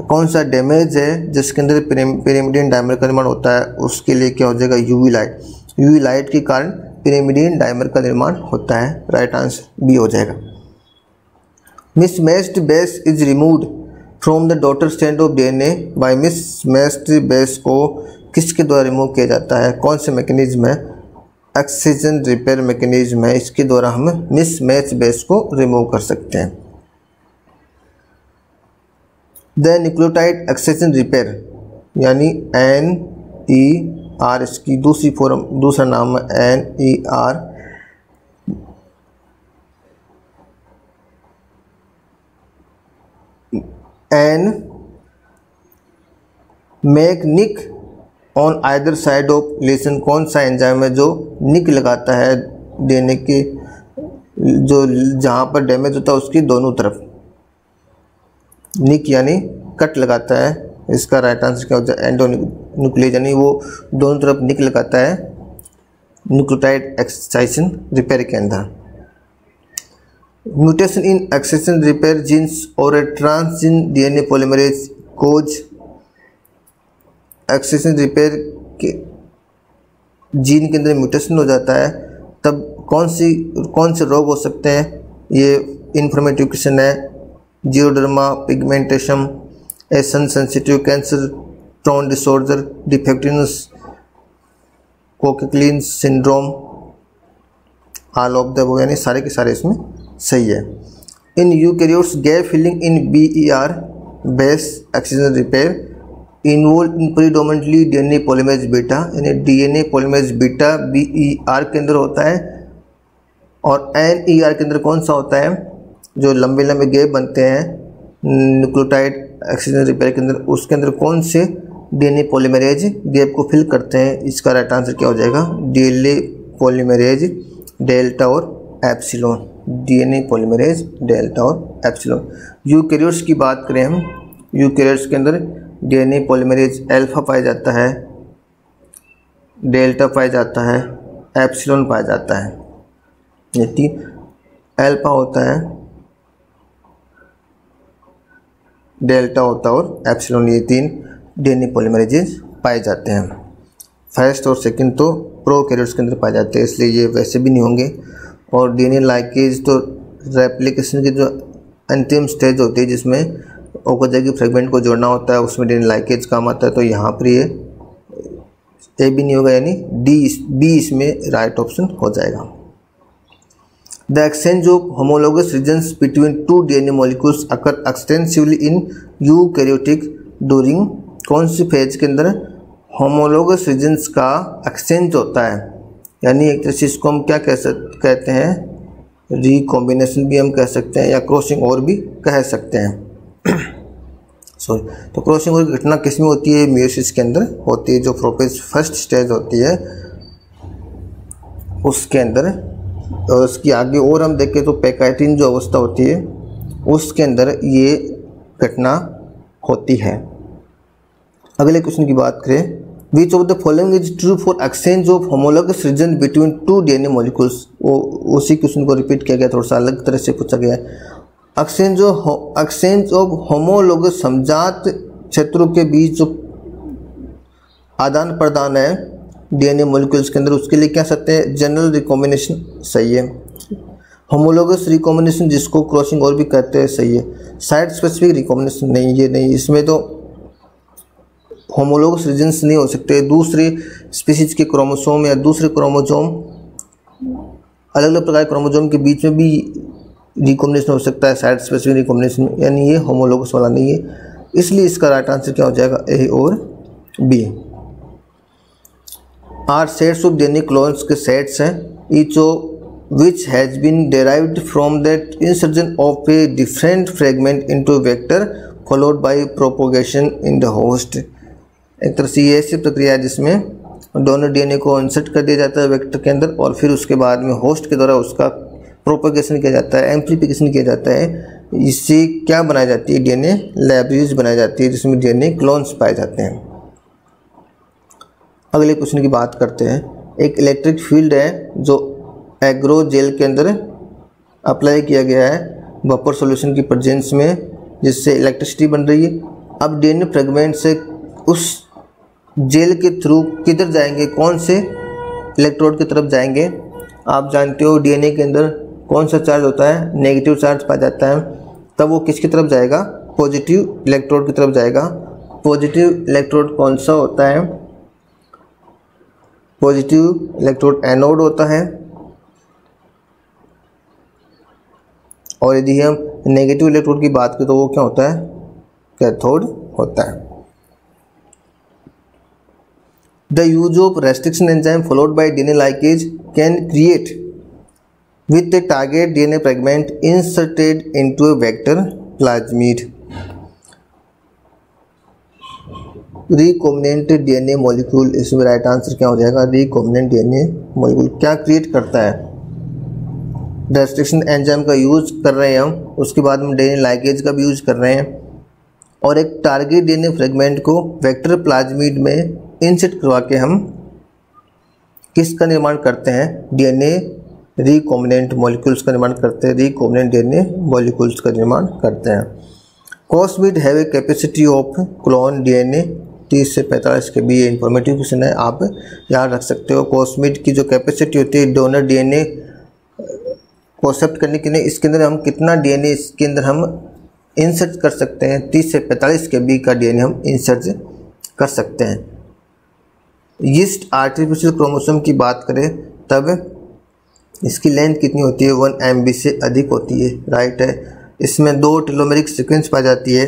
कौन सा डैमेज है जिसके अंदर पिरिमिडिन डाइमर का निर्माण होता है, उसके लिए क्या हो जाएगा, यूवी लाइट। यूवी लाइट के कारण पिरिमिडिन डाइमर का निर्माण होता है। राइट आंसर बी हो जाएगा। Mismatched base is removed from the daughter strand of DNA by mismatched base को किसके द्वारा रिमूव किया जाता है, कौन से मैकेनिज्म है, एक्सचिजन रिपेयर मैकेनिज्म है, इसके द्वारा हम मिसमैच बेस को रिमूव कर सकते हैं। द न्यूक्लियोटाइड एक्सचिजन रिपेयर यानी NER, इसकी दूसरा नाम है NER, make nick on either side of lesion. कौन सा एंजाइम है जो निक लगाता है डीएनए के, जो जहाँ पर डैमेज होता है उसकी दोनों तरफ, निक यानी कट लगाता है। इसका राइट आंसर क्या होता है, एंडोन्यूक्लियस, यानी वो दोनों तरफ निक लगाता है न्यूक्लियोटाइड एक्सचिजन रिपेयर के अंदर। म्यूटेशन इन एक्सचिजन रिपेयर जीन्स और ए ट्रांसजीन डीएनए पॉलीमरेज कोज। एक्सचिजन रिपेयर के जीन के अंदर म्यूटेशन हो जाता है तब कौन से रोग हो सकते हैं, ये इन्फॉर्मेटिव क्वेश्चन है। Xeroderma pigmentation, a sun sensitive cancer prone disorder, defectiveness, Cockayne syndrome, all of the above, यानी सारे के सारे इसमें सही है। In eukaryotes gap filling in BER base excision repair involve in predominantly DNA polymerase beta, यानी DNA polymerase beta BER के अंदर होता है, और NER के अंदर कौन सा होता है, जो लंबे लंबे गैप बनते हैं न्यूक्लियोटाइड एक्सचिजन रिपेयर के अंदर, उसके अंदर कौन से डीएनए पॉलीमरेज गैप को फिल करते हैं। इसका राइट आंसर क्या हो जाएगा, डीएनए पॉलीमरेज डेल्टा और एप्सिलॉन, डीएनए पॉलीमरेज डेल्टा और एप्सिलॉन। यूकैरियोट्स की बात करें हम, यूकैरियोट्स के अंदर डीएनए पॉलीमरेज अल्फा पाया जाता है, डेल्टा पाया जाता है, एप्सिलॉन पाया जाता है। ये तीन अल्फा होता है, डेल्टा होता है और एप्सिलॉन, ये तीन डीएनए पॉलीमरेजेस पाए जाते हैं। फर्स्ट और सेकंड तो प्रोकैरियोट्स के अंदर पाए जाते हैं, इसलिए ये वैसे भी नहीं होंगे। और डीएनए लाइकेज तो रेप्लिकेशन की जो अंतिम स्टेज होती है जिसमें ओकोजाकी फ्रेगमेंट को जोड़ना होता है, उसमें डीएनए लाइकेज काम आता है, तो यहाँ पर ये ए भी नहीं होगा, यानी बी इसमें राइट ऑप्शन हो जाएगा। The exchange of homologous regions between two DNA molecules occur extensively in eukaryotic during. कौन सी फेज के अंदर होमोलोगस रीजन्स का एक्सचेंज होता है, यानी एक तरह से इसको हम क्या कहते हैं, रिकॉम्बिनेशन भी हम कह सकते हैं, या क्रॉसिंग ओवर भी कह सकते हैं। सॉरी, तो क्रॉसिंग ओवर की घटना किस में होती है, मेयोसिस के अंदर होती है, जो प्रोफेज फर्स्ट स्टेज होती है उसके अंदर। और उसकी आगे और हम देखें तो पैकाइटिन जो अवस्था होती है उसके अंदर ये घटना होती है। अगले क्वेश्चन की बात करें, विच of the following is true for exchange of homologous region between two DNA molecules. वो उसी क्वेश्चन को रिपीट किया गया, थोड़ा सा अलग तरह से पूछा गया है। एक्सचेंज ऑफ होमोलोगस समजात क्षेत्रों के बीच जो आदान प्रदान है डीएनए मॉलिक्यूल्स के अंदर, उसके लिए क्या सकते हैं, जनरल रिकॉम्बिनेशन सही है। होमोलोगस रिकॉम्बिनेशन जिसको क्रॉसिंग और भी कहते हैं सही है। साइट स्पेसिफिक रिकॉम्बिनेशन नहीं, ये नहीं, इसमें तो होमोलोगस रीजन्स नहीं हो सकते। दूसरे स्पीसीज के क्रोमोसोम या दूसरे क्रोमोसोम, अलग अलग प्रकार के क्रोमोसोम के बीच में भी रिकॉम्बिनेशन हो सकता है साइट स्पेसिफिक रिकॉम्बिनेशन, यानी ये होमोलोगस वाला नहीं है। इसलिए इसका राइट आंसर क्या हो जाएगा, ए और B. Are sets of DNA clones के सेट्स हैं, each of which has been derived from that insertion of a different fragment into a vector followed by propagation in the host। एक तरह से ये ऐसी प्रक्रिया है जिसमें दोनों डीएनए को इंसर्ट कर दिया जाता है वेक्टर के अंदर, और फिर उसके बाद में होस्ट के द्वारा उसका प्रोपगेशन किया जाता है, एम्प्लीफिकेशन किया जाता है। इससे क्या बनाई जाती है, डीएनए लाइब्रेरीज बनाई जाती है जिसमें डीएनए क्लोन्स पाए जाते हैं। अगले क्वेश्चन की बात करते हैं। एक इलेक्ट्रिक फील्ड है जो एग्रो जेल के अंदर अप्लाई किया गया है बफर सॉल्यूशन की प्रेजेंस में, जिससे इलेक्ट्रिसिटी बन रही है। अब डीएनए फ्रेगमेंट से उस जेल के थ्रू किधर जाएंगे, कौन से इलेक्ट्रोड की तरफ जाएंगे। आप जानते हो डीएनए के अंदर कौन सा चार्ज होता है, नेगेटिव चार्ज पाया जाता है, तब वो किसकी तरफ जाएगा, पॉजिटिव इलेक्ट्रोड की तरफ जाएगा। पॉजिटिव इलेक्ट्रोड कौन सा होता है, पॉजिटिव इलेक्ट्रोड एनोड होता है, और यदि हम नेगेटिव इलेक्ट्रोड की बात करें तो वो क्या होता है, कैथोड होता है। The use of restriction enzyme followed by DNA ligase can create with the target DNA fragment inserted into a vector plasmid. Recombinant DNA molecule, इसमें राइट आंसर क्या हो जाएगा, रिकॉम्बिनेंट डीएनए मॉलिक्यूल क्या क्रिएट करता है, restriction enzyme का use कर रहे हैं हम, उसके बाद हम डीएनए लाइगेज का भी यूज़ कर रहे हैं, और एक टारगेट डीएनए फ्रेगमेंट को वेक्टर प्लाज्मिड में इंसर्ट करवा के हम किसका निर्माण करते हैं, डीएनए रिकॉम्बिनेंट मॉलिक्यूल्स का निर्माण करते हैं, रिकॉम्बिनेंट डीएनए मॉलिक्यूल्स का निर्माण करते हैं। Cosmid have a capacity of clone DNA 30 से 45 के भी, ये इंफॉर्मेटिव क्वेश्चन है, आप याद रख सकते हो। कॉस्मिड की जो कैपेसिटी होती है डोनर डीएनए कॉन्सेप्ट करने के लिए, इसके अंदर हम कितना डीएनए इसके अंदर हम इंसर्ट कर सकते हैं, 30 से 45 के बी का डीएनए हम इंसर्ट कर सकते हैं। यीस्ट आर्टिफिशियल क्रोमोसोम की बात करें तब इसकी लेंथ कितनी होती है, 1 MB से अधिक होती है, राइट है। इसमें 2 टेलोमेरिक सीक्वेंस पाई जाती है,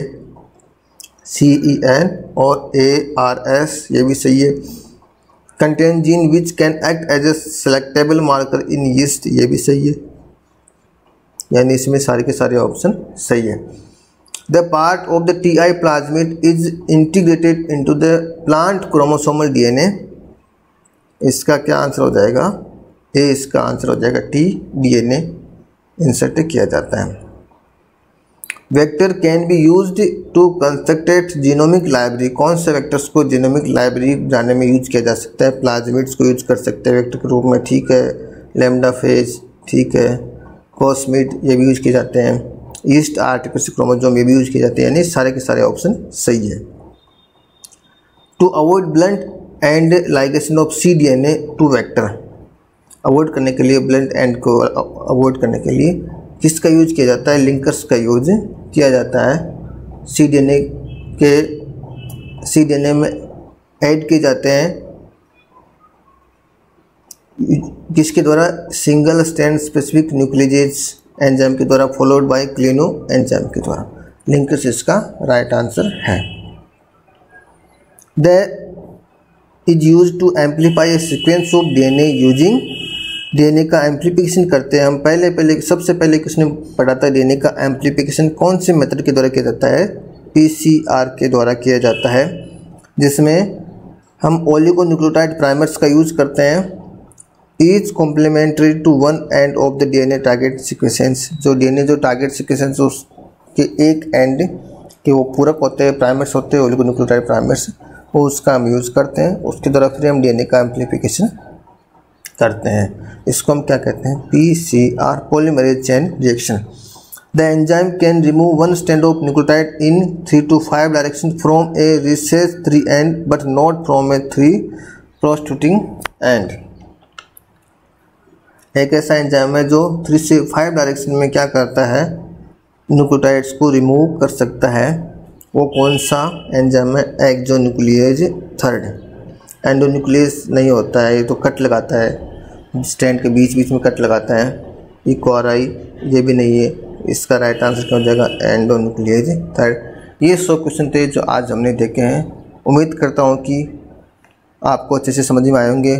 CEN और ARS, ये भी सही है। Contain gene which can act as a selectable marker in yeast, ये भी सही है, यानी इसमें सारे के सारे ऑप्शन सही है। The part of the TI plasmid is integrated into the plant chromosomal DNA, इसका क्या आंसर हो जाएगा, ए इसका आंसर हो जाएगा, T डीएनए इंसर्ट किया जाता है। Vector can be used to construct genomic library, कौन से वेक्टर्स को जीनोमिक लाइब्रेरी बनाने में यूज किया जा सकता है, प्लाज्मिड्स को यूज कर सकते हैं वेक्टर के रूप में, ठीक है। लैम्डा फेज, ठीक है। कॉस्मिड ये भी यूज किए जाते हैं, ईस्ट आर्टिफिशियल क्रोमोसोम ये भी यूज किए जाते हैं, यानी सारे के सारे ऑप्शन सही है। To avoid blunt end ligation of cDNA to vector, avoid करने के लिए, ब्लंट एंड को अवॉइड करने के लिए किसका यूज किया जाता है, लिंकर्स का यूज किया जाता है। cDNA में ऐड किए जाते हैं किसके द्वारा, single strand specific nuclease enzyme के द्वारा, फॉलोड बाय क्लिनो एंजाइम के द्वारा। लिंकर्स इसका राइट आंसर है। The is use to amplify a sequence of DNA using, DNA का एम्पलीफिकेशन करते हैं हम, पहले सबसे पहले किसने पढ़ा था, डीएनए का एम्पलीफिकेशन कौन से मेथड के द्वारा किया जाता है, PCR के द्वारा किया जाता है, जिसमें हम ओलिगोन्यूक्लियोटाइड प्राइमर्स का यूज करते हैं। Each complementary to one end of the DNA target sequence, जो डीएनए जो टारगेट सीक्वेंस उसके एक एंड के वो पूरक होते हैं, प्राइमर्स होते हैं, ओलिगोन्यूक्लियोटाइड प्राइमर्स, वो उसका हम यूज़ करते हैं, उसके द्वारा फिर हम डीएनए का एम्पलीफिकेशन करते हैं। इसको हम क्या कहते हैं, PCR, polymerase chain reaction. The enzyme can remove one strand of nucleotide in 3 to 5 direction from a recess 3 end but not from a 3 prostituting end. एक ऐसा एंजाइम है जो 3 से 5 डायरेक्शन में क्या करता है, न्यूक्लियोटाइड्स को रिमूव कर सकता है। वो कौन सा एंजाइम है, एक्सोन्यूक्लियेज 3। एंडोन्यूक्लियस नहीं होता है, ये तो कट लगाता है, स्ट्रैंड के बीच बीच में कट लगाता है। इक्वाराई ये भी नहीं है, इसका राइट आंसर क्या हो जाएगा, एंडोन्यूक्लियेज 3। ये 100 क्वेश्चन थे जो आज हमने देखे हैं। उम्मीद करता हूँ कि आपको अच्छे से समझ में आए होंगे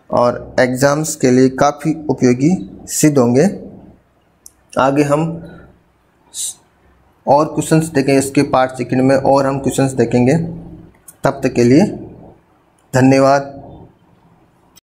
और एग्ज़ाम्स के लिए काफ़ी उपयोगी सिद्ध होंगे। आगे हम और क्वेश्चंस देखेंगे, इसके पार्ट सेकंड में और हम क्वेश्चंस देखेंगे। तब तक के लिए धन्यवाद।